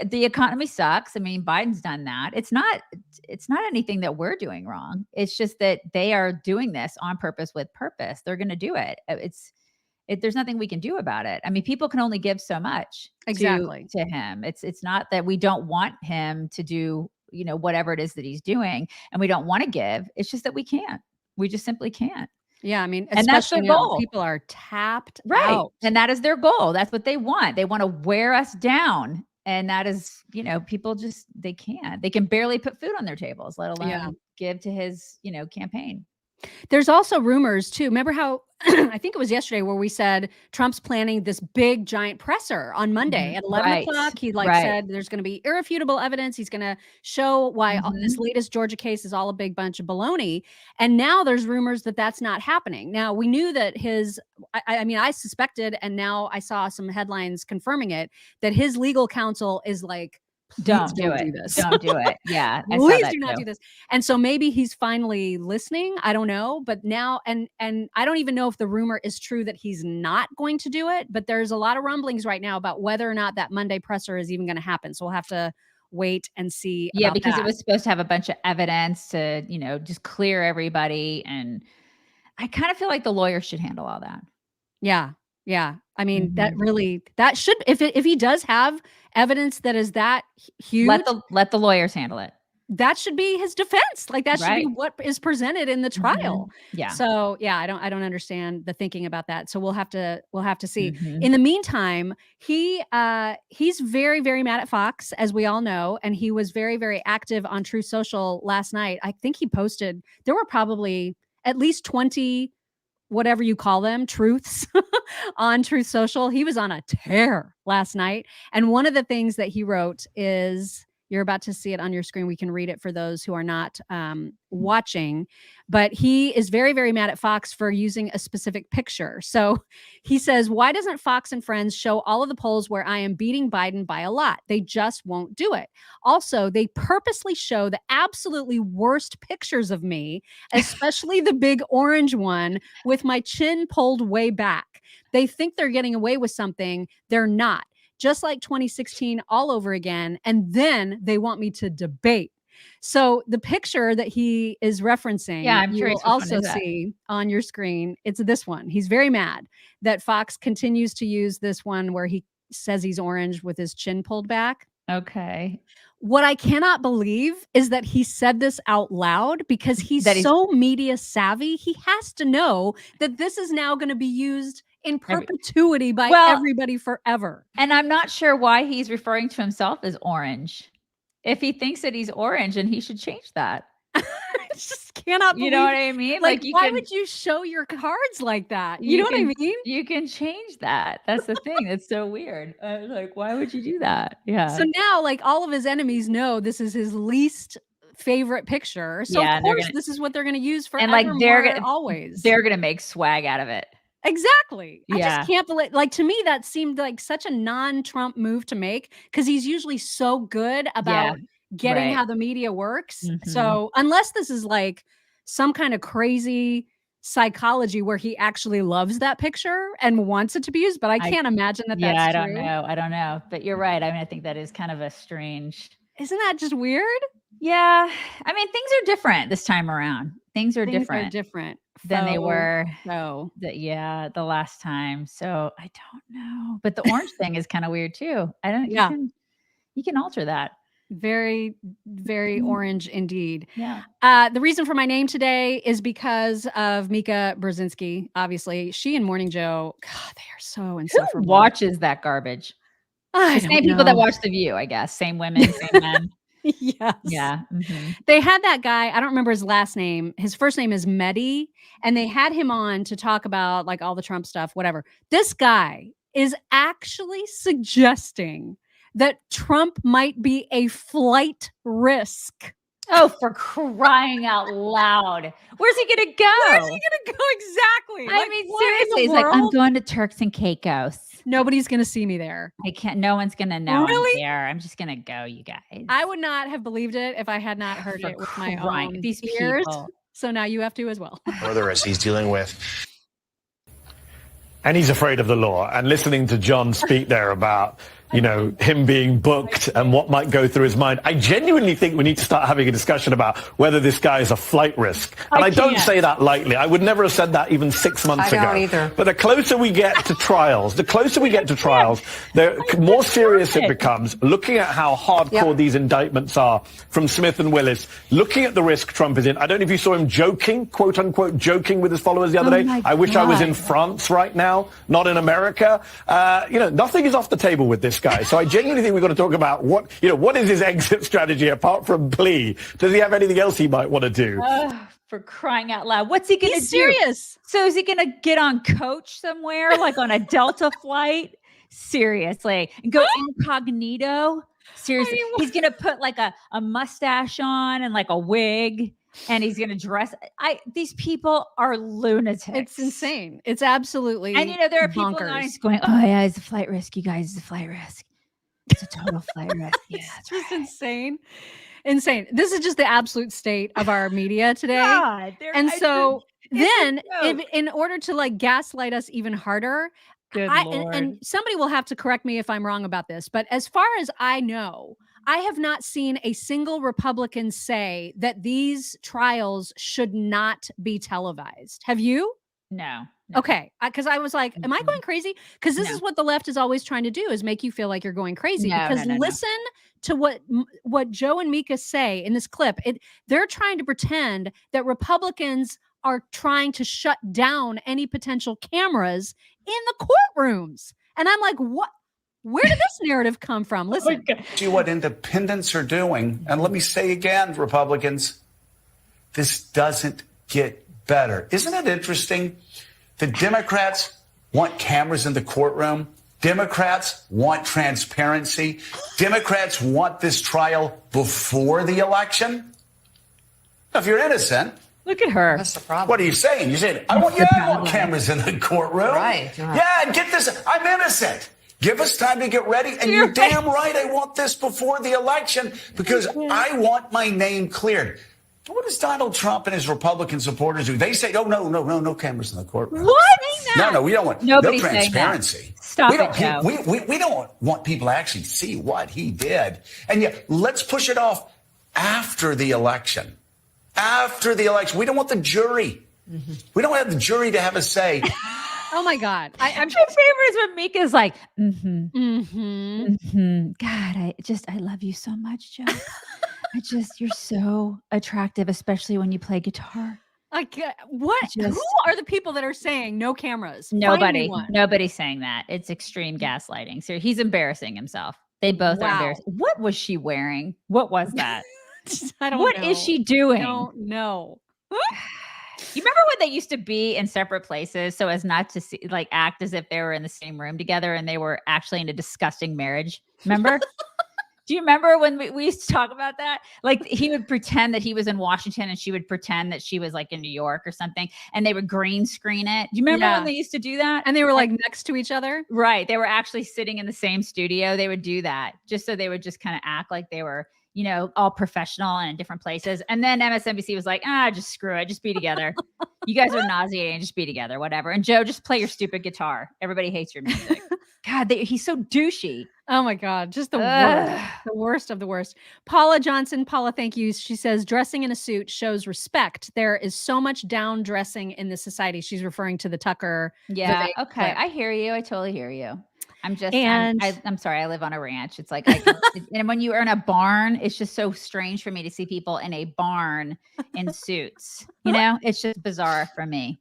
[SPEAKER 1] The economy sucks. I mean, Biden's done that. It's not anything that we're doing wrong. It's just that they are doing this on purpose with purpose. They're going to do it. There's nothing we can do about it. I mean, people can only give so much
[SPEAKER 2] Exactly.
[SPEAKER 1] to him. It's not that we don't want him to do, whatever it is that he's doing, and we don't want to give. It's just that we can't. We just simply can't.
[SPEAKER 2] Yeah, I mean,
[SPEAKER 1] And that's their
[SPEAKER 2] especially now,
[SPEAKER 1] goal.
[SPEAKER 2] people are tapped
[SPEAKER 1] Right.
[SPEAKER 2] out.
[SPEAKER 1] And that is their goal. That's what they want. They want to wear us down. And that is, people just, they can't. They can barely put food on their tables, let alone give to his, campaign.
[SPEAKER 2] There's also rumors too. Remember how I think it was yesterday where we said Trump's planning this big giant presser on Monday at 11
[SPEAKER 1] Right.
[SPEAKER 2] o'clock. He
[SPEAKER 1] Right.
[SPEAKER 2] said there's going to be irrefutable evidence. He's going to show why this
[SPEAKER 1] Mhm.
[SPEAKER 2] latest Georgia case is all a big bunch of baloney. And now there's rumors that that's not happening. Now we knew that I mean, I suspected, and now I saw some headlines confirming it, that his legal counsel is like, please
[SPEAKER 1] Don't do it.
[SPEAKER 2] this.
[SPEAKER 1] Don't do it. Yeah. I saw
[SPEAKER 2] Please
[SPEAKER 1] that
[SPEAKER 2] do not
[SPEAKER 1] too.
[SPEAKER 2] do this. And so maybe he's finally listening. I don't know. But now, and I don't even know if the rumor is true that he's not going to do it. But there's a lot of rumblings right now about whether or not that Monday presser is even going to happen. So we'll have to wait and see.
[SPEAKER 1] Yeah,
[SPEAKER 2] about
[SPEAKER 1] because
[SPEAKER 2] that.
[SPEAKER 1] it was supposed to have a bunch of evidence to, just clear everybody. And I kind of feel like the lawyers should handle all that.
[SPEAKER 2] Yeah. Yeah. I mean, that
[SPEAKER 1] Mhm.
[SPEAKER 2] really, that should, if he does have evidence that is that huge,
[SPEAKER 1] Let the lawyers handle it.
[SPEAKER 2] that should be his defense. Like that should be
[SPEAKER 1] Right.
[SPEAKER 2] what is presented in the trial.
[SPEAKER 1] Yeah.
[SPEAKER 2] So yeah, I don't understand the thinking about that. So we'll have to see.
[SPEAKER 1] Mhm.
[SPEAKER 2] In the meantime, he's very, very mad at Fox, as we all know, and he was very, very active on Truth Social last night. I think he posted, there were probably at least 20, whatever you call them, truths on Truth Social. He was on a tear last night. And one of the things that he wrote is, you're about to see it on your screen. We can read it for those who are not watching. But he is very, very mad at Fox for using a specific picture. So he says, why doesn't Fox and Friends show all of the polls where I am beating Biden by a lot? They just won't do it. Also, they purposely show the absolutely worst pictures of me, especially the big orange one with my chin pulled way back. They think they're getting away with something. They're not. Just like 2016 all over again. And then they want me to debate. So the picture that he is referencing,
[SPEAKER 1] Yeah, I'm
[SPEAKER 2] you
[SPEAKER 1] curious
[SPEAKER 2] will
[SPEAKER 1] which one
[SPEAKER 2] also
[SPEAKER 1] is that.
[SPEAKER 2] see on your screen. It's this one. He's very mad that Fox continues to use this one where he says he's orange with his chin pulled back.
[SPEAKER 1] Okay.
[SPEAKER 2] What I cannot believe is that he said this out loud because he's
[SPEAKER 1] That he's-
[SPEAKER 2] so media savvy. He has to know that this is now going to be used in perpetuity by everybody forever.
[SPEAKER 1] And I'm not sure why he's referring to himself as orange. If he thinks that he's orange, and he should change that.
[SPEAKER 2] I just cannot believe.
[SPEAKER 1] You know what I mean?
[SPEAKER 2] Like why would you show your cards like that? You know what I mean?
[SPEAKER 1] You can change that. That's the thing. It's so weird. Like, why would you do that? Yeah.
[SPEAKER 2] So now, like, all of his enemies know this is his least favorite picture. So
[SPEAKER 1] Yeah,
[SPEAKER 2] of
[SPEAKER 1] and they're
[SPEAKER 2] course,
[SPEAKER 1] gonna-
[SPEAKER 2] this is what they're going to use for
[SPEAKER 1] and like
[SPEAKER 2] always.
[SPEAKER 1] they're gonna make swag out of it.
[SPEAKER 2] Exactly. I
[SPEAKER 1] Yeah.
[SPEAKER 2] just can't believe, like, to me, that seemed like such a non-Trump move to make because he's usually so good about getting
[SPEAKER 1] right.
[SPEAKER 2] how the media works.
[SPEAKER 1] Mhm.
[SPEAKER 2] So unless this is like some kind of crazy psychology where he actually loves that picture and wants it to be used, but I can't imagine that that's
[SPEAKER 1] I
[SPEAKER 2] true.
[SPEAKER 1] don't know. But you're right. I mean, I think that is kind of a strange.
[SPEAKER 2] Isn't that just weird?
[SPEAKER 1] Yeah. I mean, things are different this time around. Things are different than they were the last time. So I don't know. But the orange thing is kind of weird too. I don't you can alter that.
[SPEAKER 2] Very, very orange indeed.
[SPEAKER 1] Yeah.
[SPEAKER 2] The reason for my name today is because of Mika Brzezinski. Obviously, she and Morning Joe, God, they are so insufferable.
[SPEAKER 1] Who watches that garbage?
[SPEAKER 2] The
[SPEAKER 1] same people that watch The View, I guess. Same women, same men.
[SPEAKER 2] Yes.
[SPEAKER 1] Yeah. Mm-hmm.
[SPEAKER 2] They had that guy, I don't remember his last name. His first name is Mehdi, and they had him on to talk about like all the Trump stuff, whatever. This guy is actually suggesting that Trump might be a flight risk.
[SPEAKER 1] Oh, for crying out loud. Where's he going to go?
[SPEAKER 2] Where's he going to go exactly?
[SPEAKER 1] I mean, seriously, he's like, I'm going to Turks and Caicos.
[SPEAKER 2] Nobody's going to see me there.
[SPEAKER 1] I can't, no one's going to know
[SPEAKER 2] Really?
[SPEAKER 1] I'm there. I'm just going to go, you guys.
[SPEAKER 2] I would not have believed it if I had not heard it with my own
[SPEAKER 1] These
[SPEAKER 2] ears.
[SPEAKER 1] people.
[SPEAKER 2] So now you have to as well.
[SPEAKER 11] Further as he's dealing with.
[SPEAKER 12] And he's afraid of the law. And listening to John speak there about, you know, him being booked and what might go through his mind, I genuinely think we need to start having a discussion about whether this guy is a flight risk. And I don't say that lightly. I would never have said that even 6 months ago.
[SPEAKER 3] I don't either.
[SPEAKER 12] But the closer we get to trials, the more serious it becomes. Looking at how hardcore these indictments are from Smith and Willis, looking at the risk Trump is in. I don't know if you saw him joking, quote unquote, joking with his followers the other day. I wish I was in France right now, not in America. You know, nothing is off the table with this guy. So I genuinely think we've got to talk about what is his exit strategy apart from plea? Does he have anything else he might want to do?
[SPEAKER 1] For crying out loud. What's he going to do?
[SPEAKER 2] Serious.
[SPEAKER 1] So is he going to get on coach somewhere, like on a Delta flight? Seriously. And go incognito? Seriously. He's going to put like a mustache on and like a wig. And he's going to dress. These people are lunatics.
[SPEAKER 2] It's insane. It's absolutely
[SPEAKER 1] And, you know, there are people in the audience going, oh, yeah, it's a flight risk, you guys. It's a flight risk. It's a total flight risk. Yeah,
[SPEAKER 2] it's just insane. Insane. This is just the absolute state of our media today.
[SPEAKER 1] God,
[SPEAKER 2] and so then in order to like gaslight us even harder, and somebody will have to correct me if I'm wrong about this, but as far as I know, I have not seen a single Republican say that these trials should not be televised. Have you?
[SPEAKER 1] No.
[SPEAKER 2] Okay. Because I was like, am I going crazy? Because this is what the left is always trying to do, is make you feel like you're going crazy. Because listen to what Joe and Mika say in this clip. They're trying to pretend that Republicans are trying to shut down any potential cameras in the courtrooms. And I'm like, what? Where did this narrative come from? Listen.
[SPEAKER 11] See what independents are doing. And let me say again, Republicans, this doesn't get better. Isn't it interesting? The Democrats want cameras in the courtroom. Democrats want transparency. Democrats want this trial before the election. Now, if you're innocent,
[SPEAKER 1] look at her.
[SPEAKER 3] That's the problem.
[SPEAKER 11] What are you saying? You're saying, I want cameras in the courtroom.
[SPEAKER 3] Right.
[SPEAKER 11] Yeah, get this. I'm innocent. Give us time to get ready. And you're damn right. I want this before the election because I want my name cleared. What does Donald Trump and his Republican supporters do? They say, oh, no cameras in the courtroom.
[SPEAKER 1] What?
[SPEAKER 11] No, we don't want no transparency.
[SPEAKER 1] Stop
[SPEAKER 11] we don't want people to actually see what he did. And yet, let's push it off after the election. After the election. We don't want the jury. Mm-hmm. We don't want the jury to have a say.
[SPEAKER 2] Oh my God.
[SPEAKER 1] My favorite is when Mika's like, God, I love you so much, Joe. You're so attractive, especially when you play guitar.
[SPEAKER 2] What? Who are the people that are saying no cameras?
[SPEAKER 1] Nobody's saying that. It's extreme gaslighting. So he's embarrassing himself. They both are embarrassed. What was she wearing? What was that?
[SPEAKER 2] I don't know.
[SPEAKER 1] What is she doing?
[SPEAKER 2] I don't know.
[SPEAKER 1] You remember when they used to be in separate places so as not to see, like, act as if they were in the same room together and they were actually in a disgusting marriage? Remember? Do you remember when we used to talk about that? Like, he would pretend that he was in Washington and she would pretend that she was like in New York or something, and they would green screen it. Do you remember when they used to do that?
[SPEAKER 2] And they were like next to each other?
[SPEAKER 1] Right. They were actually sitting in the same studio. They would do that just so they would just kind of act like they were, you know, all professional and in different places. And then MSNBC was like, just screw it. Just be together. You guys are nauseating. Just be together, whatever. And Joe, just play your stupid guitar. Everybody hates your music. God, he's so douchey.
[SPEAKER 2] Oh my God. Just the worst of the worst. Paula Johnson. Paula, thank you. She says, dressing in a suit shows respect. There is so much down dressing in this society. She's referring to the Tucker.
[SPEAKER 1] Yeah. Okay. Clip. I hear you. I totally hear you. I'm sorry. I live on a ranch. It's like, and when you are in a barn, it's just so strange for me to see people in a barn in suits. You know, it's just bizarre for me.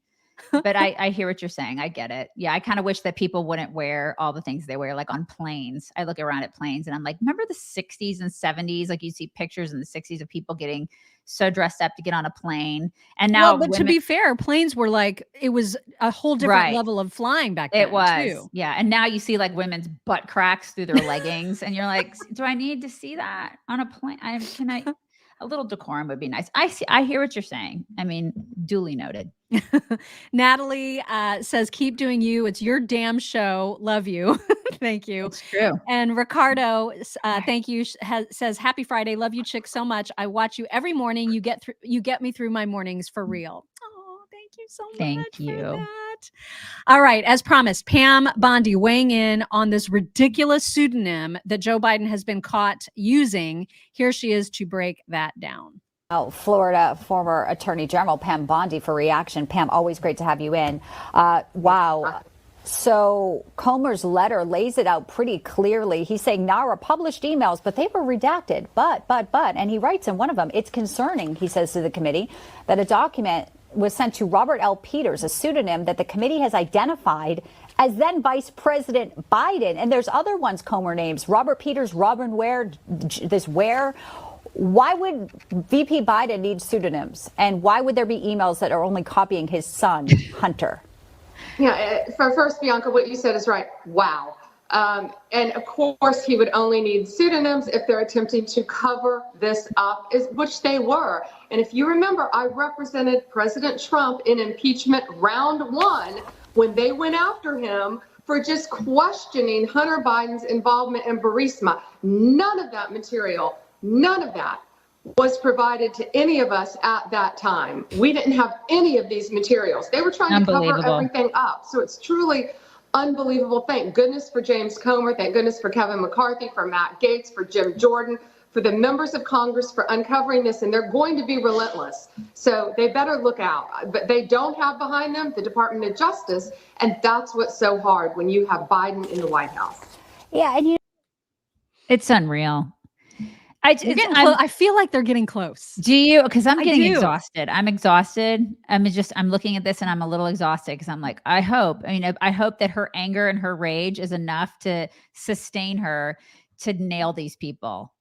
[SPEAKER 1] But I hear what you're saying. I get it. Yeah, I kind of wish that people wouldn't wear all the things they wear, like on planes. I look around at planes and I'm like, remember the 60s and 70s? Like you see pictures in the 60s of people getting so dressed up to get on a plane. And now,
[SPEAKER 2] Well, but to be fair, planes were like, it was a whole different level of flying back then.
[SPEAKER 1] It was,
[SPEAKER 2] too.
[SPEAKER 1] yeah. And now you see like women's butt cracks through their leggings, and you're like, do I need to see that on a plane? A little decorum would be nice. I hear what you're saying. I mean, duly noted.
[SPEAKER 2] Natalie says, keep doing you. It's your damn show. Love you. Thank you.
[SPEAKER 1] It's true.
[SPEAKER 2] And Ricardo, thank you, says, happy Friday. Love you, chick, so much. I watch you every morning. You get me through my mornings for real. Oh, thank you so much.
[SPEAKER 1] Thank you.
[SPEAKER 2] For that. All right. As promised, Pam Bondi weighing in on this ridiculous pseudonym that Joe Biden has been caught using. Here she is to break that down.
[SPEAKER 13] Oh, Florida former Attorney General Pam Bondi for reaction. Pam, always great to have you in. Wow. So Comer's letter lays it out pretty clearly. He's saying NARA published emails, but they were redacted. But, and he writes in one of them, it's concerning, he says to the committee, that a document was sent to Robert L. Peters, a pseudonym that the committee has identified as then Vice President Biden. And there's other ones, Comer names, Robert Peters, Robin Ware, this Ware. Why would VP Biden need pseudonyms? And why would there be emails that are only copying his son, Hunter?
[SPEAKER 14] Yeah, first, Bianca, what you said is right. Wow. And of course, he would only need pseudonyms if they're attempting to cover this up, which they were. And if you remember, I represented President Trump in impeachment round 1 when they went after him for just questioning Hunter Biden's involvement in Burisma. None of that material, none of that was provided to any of us at that time. We didn't have any of these materials. They were trying to cover everything up. So it's truly unbelievable. Thank goodness for James Comer. Thank goodness for Kevin McCarthy, for Matt Gaetz, for Jim Jordan, for the members of Congress for uncovering this. And they're going to be relentless. So they better look out. But they don't have behind them the Department of Justice. And that's what's so hard when you have Biden in the White House.
[SPEAKER 13] Yeah. And
[SPEAKER 1] it's unreal.
[SPEAKER 2] I feel like they're getting close.
[SPEAKER 1] Do you? Because I'm getting exhausted. I'm exhausted. I'm looking at this and I'm a little exhausted because I'm like, I hope that her anger and her rage is enough to sustain her to nail these people.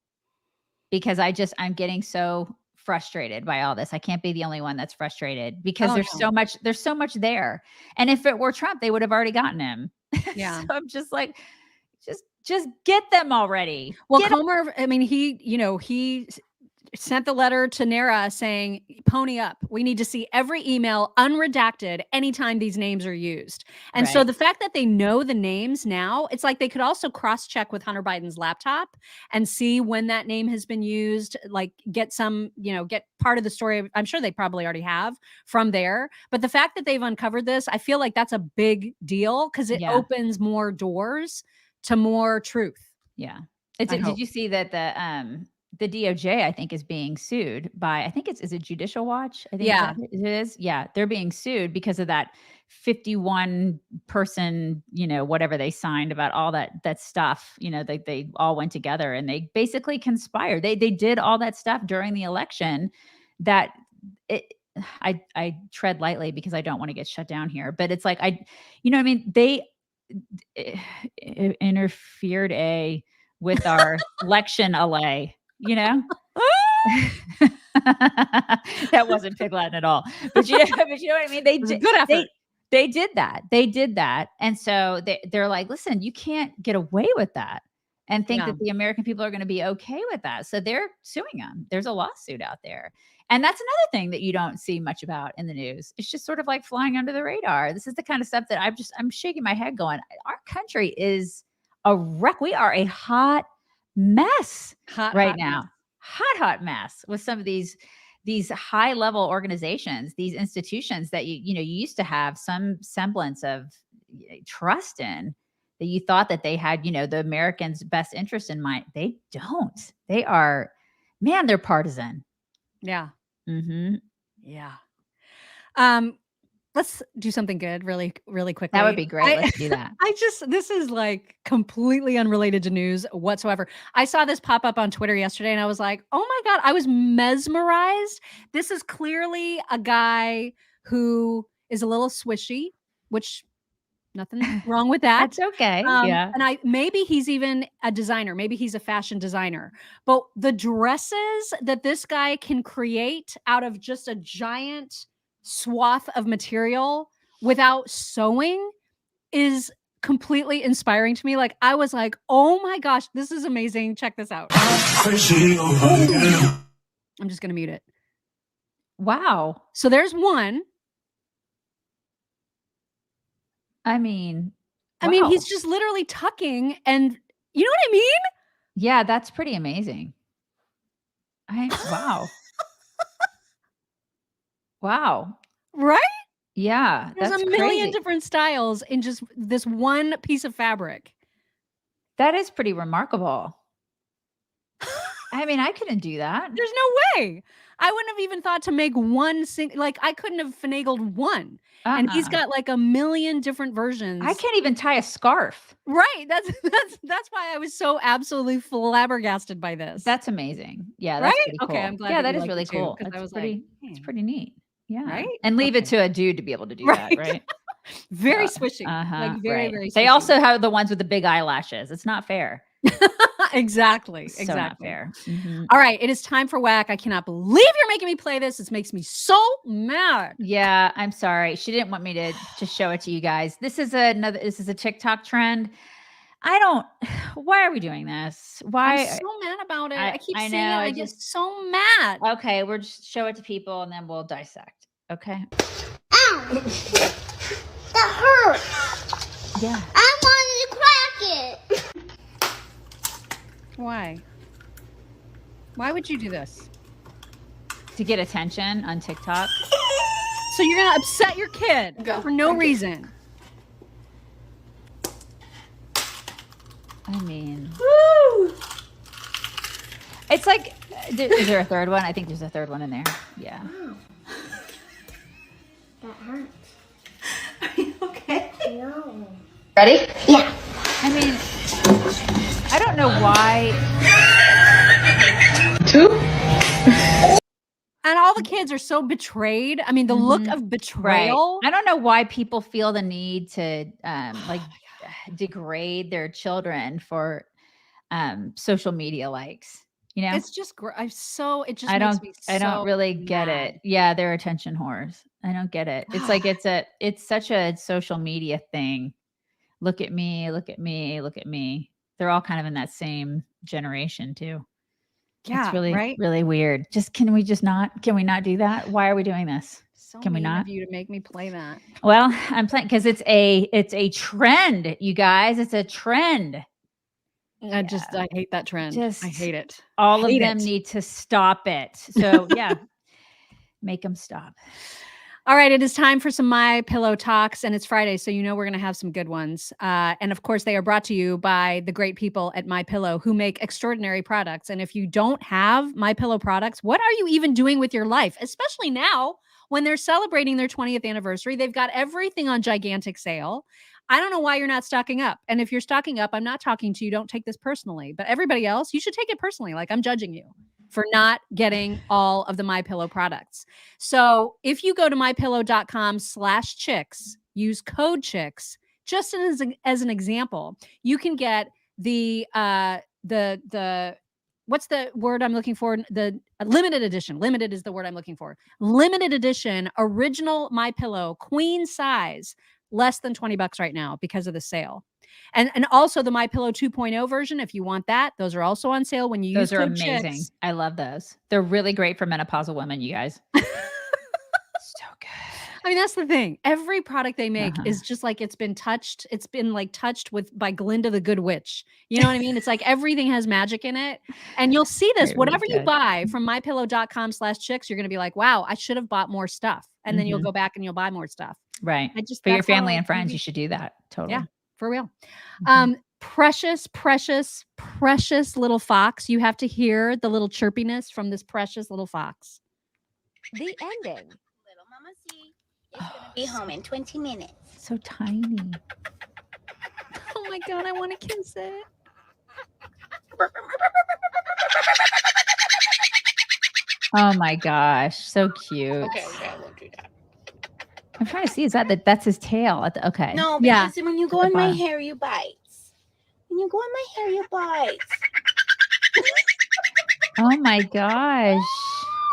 [SPEAKER 1] Because I'm getting so frustrated by all this. I can't be the only one that's frustrated because there's so much there. And if it were Trump, they would have already gotten him.
[SPEAKER 2] Yeah.
[SPEAKER 1] So I'm just like, just get them already.
[SPEAKER 2] Well, Comer, I mean, he sent the letter to NARA saying, pony up. We need to see every email unredacted anytime these names are used. And so the fact that they know the names now, it's like they could also cross-check with Hunter Biden's laptop and see when that name has been used, like get some, get part of the story. I'm sure they probably already have from there. But the fact that they've uncovered this, I feel like that's a big deal because it opens more doors to more truth.
[SPEAKER 1] Yeah. Did you see that the DOJ, I think, is being sued by, is it Judicial Watch? I think it is. Yeah. They're being sued because of that 51 person, whatever they signed about all that stuff, they all went together and they basically conspired. They did all that stuff during the election that I tread lightly because I don't want to get shut down here, but it's like, they interfered with our election LA, that wasn't Pig Latin at all, but you know what I mean? They did good effort. They did that. And so they're like, listen, you can't get away with that and think that the American people are going to be okay with that. So they're suing them. There's a lawsuit out there. And that's another thing that you don't see much about in the news. It's just sort of like flying under the radar. This is the kind of stuff that I'm shaking my head going, our country is a wreck. We are a hot mess right now. Hot mess with some of these high level organizations, these institutions that you used to have some semblance of trust in, that you thought that they had, the Americans' best interest in mind. They don't. They are, man, they're partisan.
[SPEAKER 2] Yeah.
[SPEAKER 1] Mm-hmm.
[SPEAKER 2] Yeah. Let's do something good really, really quickly.
[SPEAKER 1] That would be great. Let's do that.
[SPEAKER 2] This is like completely unrelated to news whatsoever. I saw this pop up on Twitter yesterday and I was like, oh my God, I was mesmerized. This is clearly a guy who is a little swishy, which nothing wrong with that.
[SPEAKER 1] That's okay. Yeah.
[SPEAKER 2] And maybe he's even a designer. Maybe he's a fashion designer. But the dresses that this guy can create out of just a giant swath of material without sewing is completely inspiring to me. Like, I was like, oh my gosh, this is amazing. Check this out. I'm just going to mute it.
[SPEAKER 1] Wow.
[SPEAKER 2] So there's one.
[SPEAKER 1] I mean,
[SPEAKER 2] he's just literally tucking, and you know what I mean?
[SPEAKER 1] Yeah, that's pretty amazing. Wow. Wow.
[SPEAKER 2] Right?
[SPEAKER 1] Yeah.
[SPEAKER 2] There's
[SPEAKER 1] that's
[SPEAKER 2] a million
[SPEAKER 1] crazy.
[SPEAKER 2] different styles in just this one piece of fabric.
[SPEAKER 1] That is pretty remarkable. I mean, I couldn't do that.
[SPEAKER 2] There's no way. I wouldn't have even thought to make one like I couldn't have finagled one. And he's got like a million different versions.
[SPEAKER 1] I can't even tie a scarf.
[SPEAKER 2] Right. That's why I was so absolutely flabbergasted by this.
[SPEAKER 1] That's amazing. Yeah, that's
[SPEAKER 2] right?
[SPEAKER 1] pretty cool.
[SPEAKER 2] Okay, I'm glad.
[SPEAKER 1] Yeah,
[SPEAKER 2] that
[SPEAKER 1] that
[SPEAKER 2] you
[SPEAKER 1] is
[SPEAKER 2] liked
[SPEAKER 1] really
[SPEAKER 2] it too,
[SPEAKER 1] cool.
[SPEAKER 2] 'cause I was like,
[SPEAKER 1] It's pretty neat. Yeah.
[SPEAKER 2] Right?
[SPEAKER 1] And leave it to a dude to be able to do that, right?
[SPEAKER 2] Very swishy. Like very,
[SPEAKER 1] right.
[SPEAKER 2] very swishy.
[SPEAKER 1] They also have the ones with the big eyelashes. It's not fair.
[SPEAKER 2] Exactly.
[SPEAKER 1] So
[SPEAKER 2] exactly.
[SPEAKER 1] not fair. Mhm.
[SPEAKER 2] All right, it is time for whack. I cannot believe you're making me play this. This makes me so mad.
[SPEAKER 1] Yeah, I'm sorry. She didn't want me to show it to you guys. This is a TikTok trend. Why are we doing this? Why?
[SPEAKER 2] I'm so mad about it. I keep
[SPEAKER 1] I
[SPEAKER 2] seeing
[SPEAKER 1] know,
[SPEAKER 2] it. I
[SPEAKER 1] I
[SPEAKER 2] get
[SPEAKER 1] just-
[SPEAKER 2] so mad.
[SPEAKER 1] Okay, we'll just show it to people and then we'll dissect. Okay.
[SPEAKER 15] Ow! That hurts.
[SPEAKER 1] Yeah.
[SPEAKER 15] I wanted to crack it.
[SPEAKER 2] Why? Why would you do this?
[SPEAKER 1] To get attention on TikTok.
[SPEAKER 2] So you're gonna upset your kid for no reason.
[SPEAKER 1] I mean, woo! It's like, is there a third one? I think there's a third one in there. Yeah.
[SPEAKER 15] That hurts.
[SPEAKER 1] Are you okay?
[SPEAKER 15] No.
[SPEAKER 6] Ready?
[SPEAKER 15] Yeah.
[SPEAKER 1] I mean, I don't know why.
[SPEAKER 2] And all the kids are so betrayed. I mean, the look of betrayal.
[SPEAKER 1] I don't know why people feel the need to degrade their children for social media likes. You know,
[SPEAKER 2] It's just it just
[SPEAKER 1] I
[SPEAKER 2] makes me so
[SPEAKER 1] I don't really get
[SPEAKER 2] mad.
[SPEAKER 1] it. Yeah, they're attention whores. I don't get it. It's like it's such a social media thing. Look at me, look at me, look at me. They're all kind of in that same generation too.
[SPEAKER 2] Yeah,
[SPEAKER 1] It's really
[SPEAKER 2] right?
[SPEAKER 1] really weird. Can we not do that? Why are we doing this?
[SPEAKER 2] So
[SPEAKER 1] Can we
[SPEAKER 2] mean
[SPEAKER 1] not?
[SPEAKER 2] of you to make me play that.
[SPEAKER 1] Well, I'm playing because it's a trend, you guys. It's a trend.
[SPEAKER 2] I hate that trend. I hate it.
[SPEAKER 1] All of
[SPEAKER 2] Hate
[SPEAKER 1] them
[SPEAKER 2] it.
[SPEAKER 1] need to stop it. So yeah, make them stop.
[SPEAKER 2] All right, it is time for some My Pillow talks, and it's Friday, so you know we're going to have some good ones. And of course, they are brought to you by the great people at My Pillow, who make extraordinary products. And if you don't have My Pillow products, what are you even doing with your life? Especially now when they're celebrating their 20th anniversary, they've got everything on gigantic sale. I don't know why you're not stocking up. And if you're stocking up, I'm not talking to you. Don't take this personally. But everybody else, you should take it personally. Like I'm judging you for not getting all of the My Pillow products. So if you go to mypillow.com/chicks, use code chicks, just as an example, you can get the what's the word I'm looking for? The limited edition. Limited is the word I'm looking for. Limited edition, original My Pillow, queen size, less than $20 right now because of the sale. And also the My Pillow 2.0 version, if you want that, those are also on sale when you use
[SPEAKER 1] Those are
[SPEAKER 2] code
[SPEAKER 1] amazing.
[SPEAKER 2] Chicks.
[SPEAKER 1] I love those. They're really great for menopausal women, you guys. So good.
[SPEAKER 2] I mean, that's the thing. Every product they make is just like it's been touched. It's been like touched by Glinda the Good Witch. You know what I mean? It's like everything has magic in it. And you'll see this,
[SPEAKER 1] Really
[SPEAKER 2] whatever you
[SPEAKER 1] good.
[SPEAKER 2] buy from mypillow.com/chicks, you're going to be like, wow, I should have bought more stuff. And then you'll go back and you'll buy more stuff.
[SPEAKER 1] Right.
[SPEAKER 2] I just
[SPEAKER 1] For your
[SPEAKER 2] that's how
[SPEAKER 1] family
[SPEAKER 2] I
[SPEAKER 1] and friends,
[SPEAKER 2] maybe-
[SPEAKER 1] you should do that. Totally.
[SPEAKER 2] Yeah, for real. Precious, precious, precious little fox. You have to hear the little chirpiness from this precious little fox.
[SPEAKER 8] The ending.
[SPEAKER 15] Little Mama C is going to be home in 20 minutes.
[SPEAKER 1] So tiny.
[SPEAKER 2] Oh my God, I want to kiss it.
[SPEAKER 1] Oh my gosh. So cute.
[SPEAKER 15] Okay, I won't do that.
[SPEAKER 1] trying to see. Is that's his tail? Okay.
[SPEAKER 15] No,
[SPEAKER 2] Yeah.
[SPEAKER 15] because when you go in my hair, you bite. When you go in my hair, you bite.
[SPEAKER 1] Oh my gosh.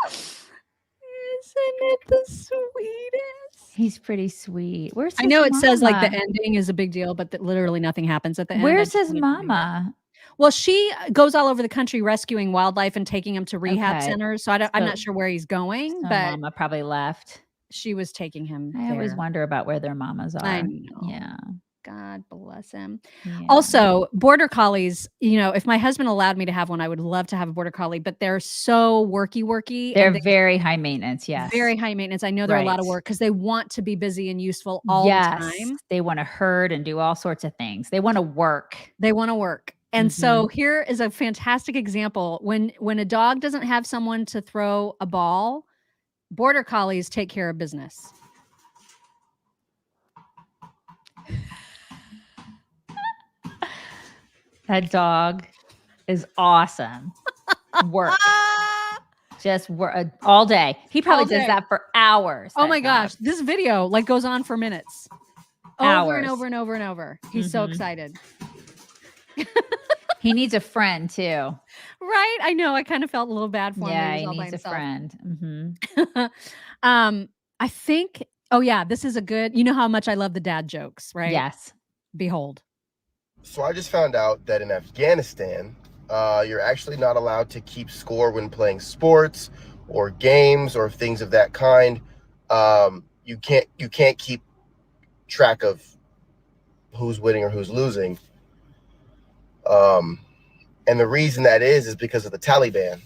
[SPEAKER 2] Isn't it the sweetest?
[SPEAKER 1] He's pretty sweet. Where's
[SPEAKER 2] I
[SPEAKER 1] his
[SPEAKER 2] know it says like the
[SPEAKER 1] mama?
[SPEAKER 2] ending is a big deal, but that literally nothing happens at the end.
[SPEAKER 1] Where's
[SPEAKER 2] I
[SPEAKER 1] his
[SPEAKER 2] just wanted to read it.
[SPEAKER 1] mama?
[SPEAKER 2] Well, she goes all over the country rescuing wildlife and taking him to rehab
[SPEAKER 1] Okay.
[SPEAKER 2] centers. So I'm
[SPEAKER 1] So-
[SPEAKER 2] not sure where he's going,
[SPEAKER 1] So
[SPEAKER 2] but
[SPEAKER 1] mama probably left.
[SPEAKER 2] she was taking him
[SPEAKER 1] I always
[SPEAKER 2] there.
[SPEAKER 1] wonder about where their mamas are.
[SPEAKER 2] I know.
[SPEAKER 1] Yeah.
[SPEAKER 2] God bless him.
[SPEAKER 1] Yeah.
[SPEAKER 2] Also, border collies, if my husband allowed me to have one, I would love to have a border collie, but they're so worky.
[SPEAKER 1] They're
[SPEAKER 2] and
[SPEAKER 1] very high maintenance. Yes.
[SPEAKER 2] very high maintenance. I know they're a lot of
[SPEAKER 1] Right.
[SPEAKER 2] work because they want to be busy and useful all the time.
[SPEAKER 1] They want to herd and do all sorts of things. They want to work.
[SPEAKER 2] They want to work. And so here is a fantastic example. When a dog doesn't have someone to throw a ball, border collies take care of business.
[SPEAKER 1] That dog is awesome. Work. Just work all day. He probably
[SPEAKER 2] All
[SPEAKER 1] does
[SPEAKER 2] day.
[SPEAKER 1] that for hours.
[SPEAKER 2] Oh
[SPEAKER 1] that
[SPEAKER 2] my
[SPEAKER 1] dog.
[SPEAKER 2] gosh. This video goes on for minutes. Over
[SPEAKER 1] Hours.
[SPEAKER 2] and over and over and over. He's so
[SPEAKER 1] Mhm.
[SPEAKER 2] excited.
[SPEAKER 1] He needs a friend too.
[SPEAKER 2] Right? I know. I kind of felt a little bad for him.
[SPEAKER 1] Yeah,
[SPEAKER 2] He
[SPEAKER 1] he
[SPEAKER 2] was all by
[SPEAKER 1] needs a
[SPEAKER 2] himself.
[SPEAKER 1] friend.
[SPEAKER 2] I think, oh yeah, this is a good, you know how much I love the dad jokes, right?
[SPEAKER 1] Yes.
[SPEAKER 2] Behold.
[SPEAKER 16] So I just found out that in Afghanistan, you're actually not allowed to keep score when playing sports or games or things of that kind. You can't keep track of who's winning or who's losing. And the reason that is because of the Taliban.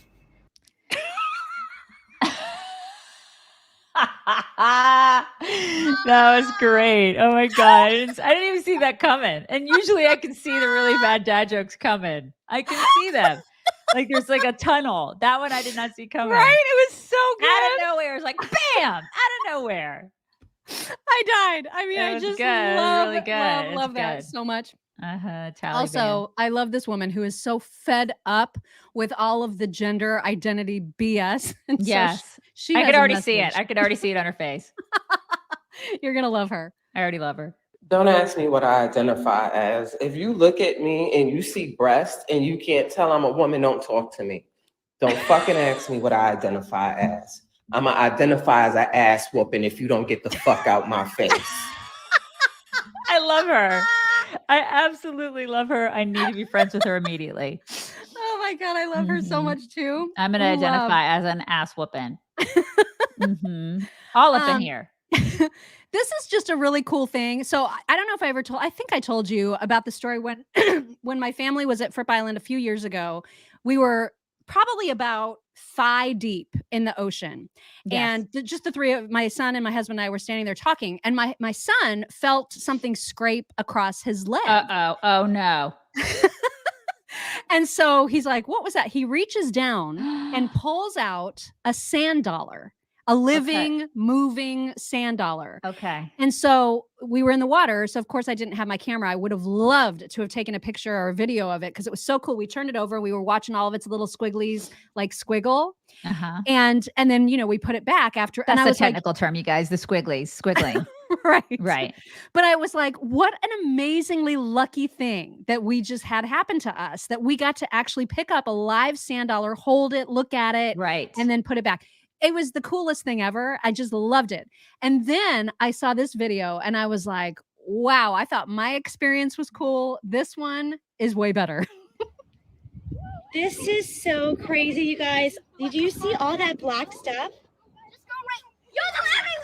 [SPEAKER 1] That was great. Oh my God. I didn't even see that coming. And usually I can see the really bad dad jokes coming. I can see them. Like there's like a tunnel. That one I did not see coming.
[SPEAKER 2] Right? It was so good.
[SPEAKER 1] Out of nowhere. It was like bam, out of nowhere.
[SPEAKER 2] I died. I mean,
[SPEAKER 1] It
[SPEAKER 2] I
[SPEAKER 1] was
[SPEAKER 2] just
[SPEAKER 1] good. It was
[SPEAKER 2] love,
[SPEAKER 1] really good.
[SPEAKER 2] love
[SPEAKER 1] It's
[SPEAKER 2] that
[SPEAKER 1] good.
[SPEAKER 2] so much.
[SPEAKER 1] Taliban.
[SPEAKER 2] Also, I love this woman who is so fed up with all of the gender identity BS. And so
[SPEAKER 1] Yes.
[SPEAKER 2] she
[SPEAKER 1] I
[SPEAKER 2] has
[SPEAKER 1] could
[SPEAKER 2] a
[SPEAKER 1] already see it.
[SPEAKER 2] message.
[SPEAKER 1] I could already see it on her face.
[SPEAKER 2] You're going to love her.
[SPEAKER 1] I already love her.
[SPEAKER 17] Don't ask me what I identify as. If you look at me and you see breast and you can't tell I'm a woman, don't talk to me. Don't fucking ask me what I identify as. I'm going to identify as an ass whooping if you don't get the fuck out my face.
[SPEAKER 1] I love her. I absolutely love her. I need to be friends with her immediately.
[SPEAKER 2] Oh my God. I love her so much too.
[SPEAKER 1] I'm going to identify as an ass whooping. All up in here.
[SPEAKER 2] This is just a really cool thing. So I don't know if I ever told, I think I told you about the story when, when my family was at Fripp Island a few years ago. We were probably about thigh deep in the ocean.
[SPEAKER 1] Yes.
[SPEAKER 2] And just the three of my son and my husband and I were standing there talking. And my son felt something scrape across his leg.
[SPEAKER 1] Uh-oh. Oh no.
[SPEAKER 2] And so he's like, what was that? He reaches down and pulls out a sand dollar, a living, moving sand dollar.
[SPEAKER 1] Okay.
[SPEAKER 2] And so we were in the water. So of course I didn't have my camera. I would have loved to have taken a picture or a video of it because it was so cool. We turned it over. We were watching all of its little squigglies like squiggle.
[SPEAKER 1] Uh-huh.
[SPEAKER 2] And then, we put it back after.
[SPEAKER 1] That's
[SPEAKER 2] and I
[SPEAKER 1] the
[SPEAKER 2] was like,
[SPEAKER 1] technical term, you guys, the squiggling.
[SPEAKER 2] right.
[SPEAKER 1] Right.
[SPEAKER 2] But I was like, what an amazingly lucky thing that we just had happen to us, that we got to actually pick up a live sand dollar, hold it, look at it,
[SPEAKER 1] Right.
[SPEAKER 2] and then put it back. It was the coolest thing ever. I just loved it. And then I saw this video and I was like, wow, I thought my experience was cool. This one is way better.
[SPEAKER 15] This is so crazy, you guys. Did you see all that black stuff?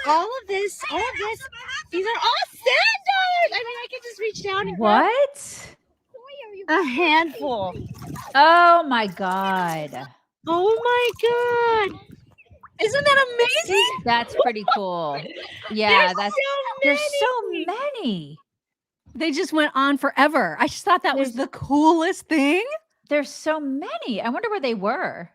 [SPEAKER 15] All of this, these are all sand dollars. I mean, I can just reach down and grab
[SPEAKER 1] What?
[SPEAKER 15] a handful.
[SPEAKER 1] Oh my God.
[SPEAKER 15] Oh my God.
[SPEAKER 2] Isn't that amazing?
[SPEAKER 1] That's pretty cool. Yeah,
[SPEAKER 15] There's
[SPEAKER 1] there's so many.
[SPEAKER 2] They just went on forever. I just thought that was the coolest thing.
[SPEAKER 1] There's so many. I wonder where they were.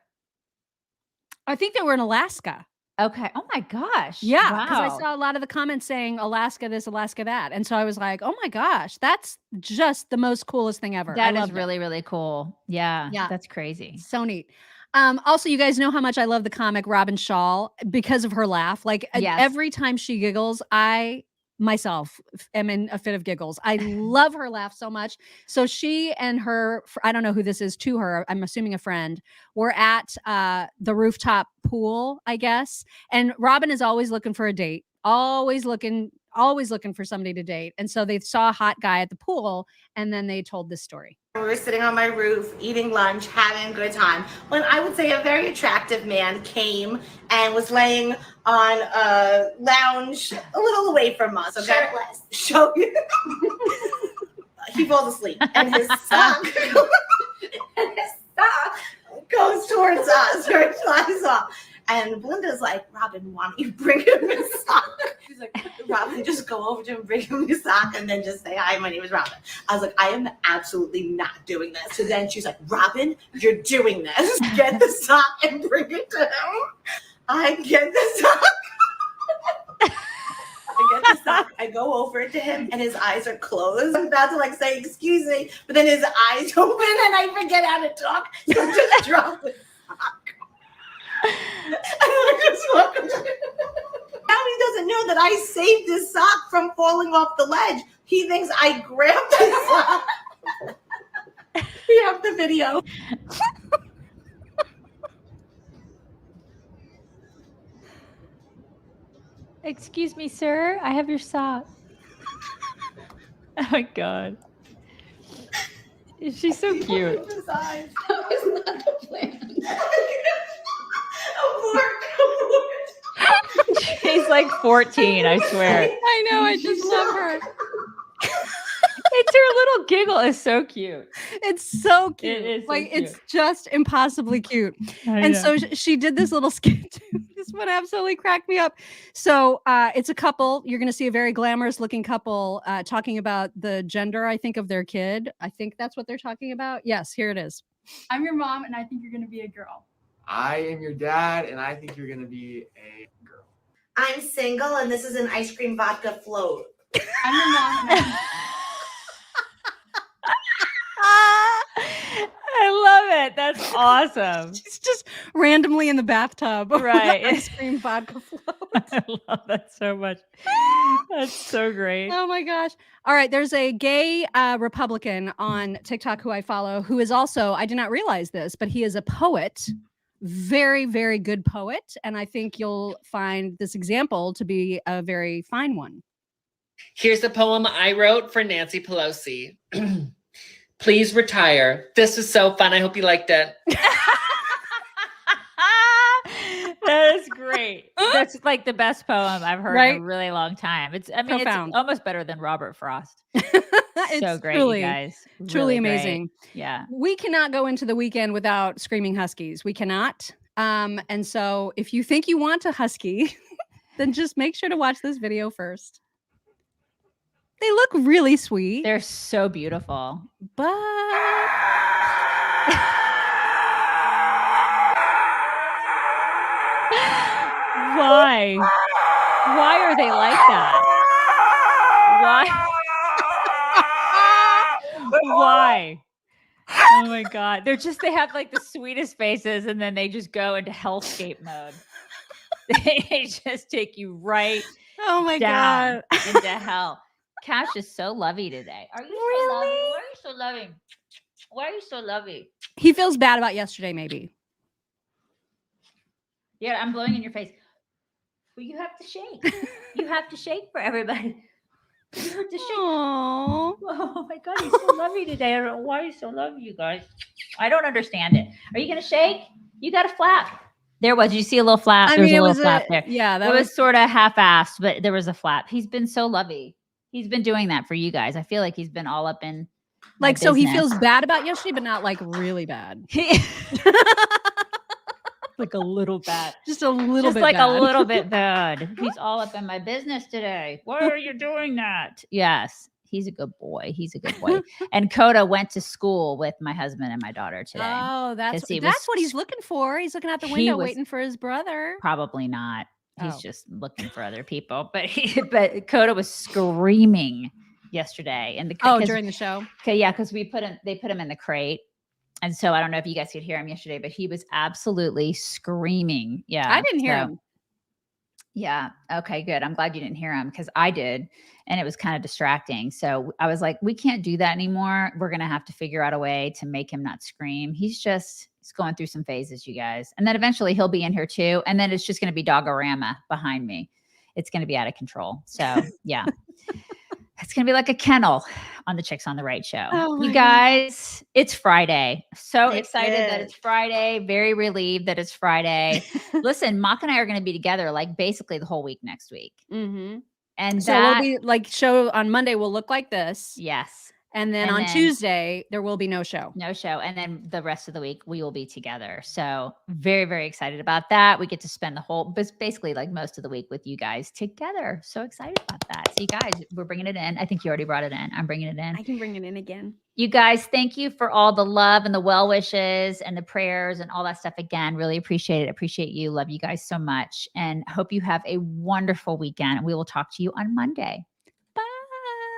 [SPEAKER 2] I think they were in Alaska.
[SPEAKER 1] Okay. Oh my gosh.
[SPEAKER 2] Yeah, because I
[SPEAKER 1] Wow.
[SPEAKER 2] saw a lot of the comments saying Alaska this, Alaska that. And so I was like, oh my gosh, that's just the most coolest thing ever.
[SPEAKER 1] That
[SPEAKER 2] I
[SPEAKER 1] is
[SPEAKER 2] loved it.
[SPEAKER 1] really, really cool. Yeah.
[SPEAKER 2] Yeah.
[SPEAKER 1] That's crazy.
[SPEAKER 2] So neat. Also, you guys know how much I love the comic Robin Shaw because of her laugh. Like
[SPEAKER 1] Yes.
[SPEAKER 2] every time she giggles, I myself am in a fit of giggles. I love her laugh so much. So she and her, I don't know who this is to her, I'm assuming a friend, were at the rooftop pool, I guess. And Robin is always looking for a date, always looking for somebody to date. And so they saw a hot guy at the pool, and then they told this story.
[SPEAKER 18] We were sitting on my roof, eating lunch, having a good time, when I would say a very attractive man came and was laying on a lounge a little away from us. Okay? Shirtless. He falls asleep, and his sock, goes towards us, or flies off. And Belinda's like, Robin, why don't you bring him his sock? She's like, Robin, just go over to him, bring him his sock, and then just say, hi, my name is Robin. I was like, I am absolutely not doing this. So then she's like, Robin, you're doing this. Get the sock and bring it to him. I get the sock. I get the sock. I go over to him, and his eyes are closed. I'm about to like say, excuse me, but then his eyes open, and I forget how to talk. So I just drop the sock. Now he doesn't know that I saved his sock from falling off the ledge. He thinks I grabbed his sock. We have the video.
[SPEAKER 1] Excuse me, sir. I have your sock. Oh my God. She's so cute.
[SPEAKER 18] His eyes. That was not the plan.
[SPEAKER 1] She's like 14, I swear.
[SPEAKER 2] I know, I just love her.
[SPEAKER 1] It's her little giggle is so cute.
[SPEAKER 2] It's so cute.
[SPEAKER 1] It is so
[SPEAKER 2] like
[SPEAKER 1] cute.
[SPEAKER 2] it's just impossibly cute.
[SPEAKER 1] I
[SPEAKER 2] So
[SPEAKER 1] know.
[SPEAKER 2] she did this little skit too. This one absolutely cracked me up. So it's a couple. You're going to see a very glamorous looking couple talking about the gender, I think, of their kid. I think that's what they're talking about. Yes, here it is.
[SPEAKER 19] I'm your mom, and I think you're going to be a girl.
[SPEAKER 20] I am your dad, and I think you're going to be a girl.
[SPEAKER 18] I'm single, and this is an ice cream vodka float.
[SPEAKER 19] I'm your mom, and
[SPEAKER 1] I love it. That's awesome.
[SPEAKER 2] She's just randomly in the bathtub.
[SPEAKER 1] Right.
[SPEAKER 2] Ice cream vodka float.
[SPEAKER 1] I love that so much. That's so great.
[SPEAKER 2] Oh my gosh. All right. There's a gay Republican on TikTok who I follow who is also, I did not realize this, but he is a poet. Very, very good poet. And I think you'll find this example to be a very fine one.
[SPEAKER 21] Here's a poem I wrote for Nancy Pelosi. Please retire. This was so fun. I hope you liked it.
[SPEAKER 1] That is great. That's like the best poem I've heard in a really long time. It's
[SPEAKER 2] Profound.
[SPEAKER 1] It's almost better than Robert Frost. So great,
[SPEAKER 2] truly,
[SPEAKER 1] you guys.
[SPEAKER 2] Truly
[SPEAKER 1] Really great.
[SPEAKER 2] amazing.
[SPEAKER 1] Yeah.
[SPEAKER 2] We cannot go into the weekend without screaming huskies. We cannot. And so if you think you want a husky, then just make sure to watch this video first. They look really sweet.
[SPEAKER 1] They're so beautiful.
[SPEAKER 2] But
[SPEAKER 1] why? Why are they like that? Why? Why? Oh my God. They have like the sweetest faces, and then they just go into hellscape mode. They just take you right
[SPEAKER 2] oh my
[SPEAKER 1] down
[SPEAKER 2] God.
[SPEAKER 1] into hell. Cash is so lovey today. Are you so lovey? Why are you so lovey? Why are you so lovey?
[SPEAKER 2] He feels bad about yesterday, maybe.
[SPEAKER 1] Yeah, I'm blowing in your face. But you have to shake. You have to shake for everybody. You have to shake.
[SPEAKER 2] Aww.
[SPEAKER 1] Oh my God, he's so lovely today. I don't know why he's so lovely, you guys. I don't understand it. Are you gonna shake? You got to flap. There was. You see a little flap? There was a little flap there.
[SPEAKER 2] Yeah,
[SPEAKER 1] that was sort of half-assed, but there was a flap. He's been so lovey. He's been doing that for you guys. I feel like he's been all up in
[SPEAKER 2] like, so he
[SPEAKER 1] business.
[SPEAKER 2] feels bad about yesterday, but not like really bad.
[SPEAKER 1] Like a little bad.
[SPEAKER 2] Just a little
[SPEAKER 1] Just
[SPEAKER 2] bit
[SPEAKER 1] like
[SPEAKER 2] bad.
[SPEAKER 1] a little bit bad. He's all up in my business today. Why are you doing that? Yes. He's a good boy. He's a good boy. And Coda went to school with my husband and my daughter today.
[SPEAKER 2] Oh, that's
[SPEAKER 1] 'Cause he
[SPEAKER 2] that's
[SPEAKER 1] was-
[SPEAKER 2] what he's looking for. He's looking out the
[SPEAKER 1] He
[SPEAKER 2] window
[SPEAKER 1] was-
[SPEAKER 2] waiting for his brother.
[SPEAKER 1] Probably not. He's
[SPEAKER 2] Oh.
[SPEAKER 1] just looking for other people. But Coda was screaming yesterday. And
[SPEAKER 2] During the show.
[SPEAKER 1] Okay, yeah, because they put him in the crate. And so I don't know if you guys could hear him yesterday, but he was absolutely screaming. Yeah.
[SPEAKER 2] I didn't hear
[SPEAKER 1] So-
[SPEAKER 2] him.
[SPEAKER 1] Yeah. Okay, good. I'm glad you didn't hear him because I did. And it was kind of distracting. So I was like, we can't do that anymore. We're going to have to figure out a way to make him not scream. He's going through some phases, you guys. And then eventually he'll be in here too. And then it's just going to be Dogorama behind me. It's going to be out of control. So yeah. It's going to be like a kennel on the Chicks on the Right show.
[SPEAKER 2] Oh
[SPEAKER 1] You
[SPEAKER 2] my
[SPEAKER 1] guys, it's Friday. So
[SPEAKER 15] It
[SPEAKER 1] excited that
[SPEAKER 15] is.
[SPEAKER 1] it's Friday. Very relieved that it's Friday. Listen, Mock and I are going to be together like basically the whole week next week.
[SPEAKER 2] Mm-hmm.
[SPEAKER 1] And
[SPEAKER 2] So we'll be like, show on Monday will look like this.
[SPEAKER 1] Yes.
[SPEAKER 2] And then on Tuesday, there will be no show.
[SPEAKER 1] No show. And then the rest of the week, we will be together. So very, very excited about that. We get to spend basically like most of the week with you guys together. So excited about that. So you guys, we're bringing it in. I think you already brought it in. I'm bringing it in.
[SPEAKER 2] I can bring it in again.
[SPEAKER 1] You guys, thank you for all the love and the well wishes and the prayers and all that stuff. Again, really appreciate it. Appreciate you. Love you guys so much. And hope you have a wonderful weekend. And we will talk to you on Monday.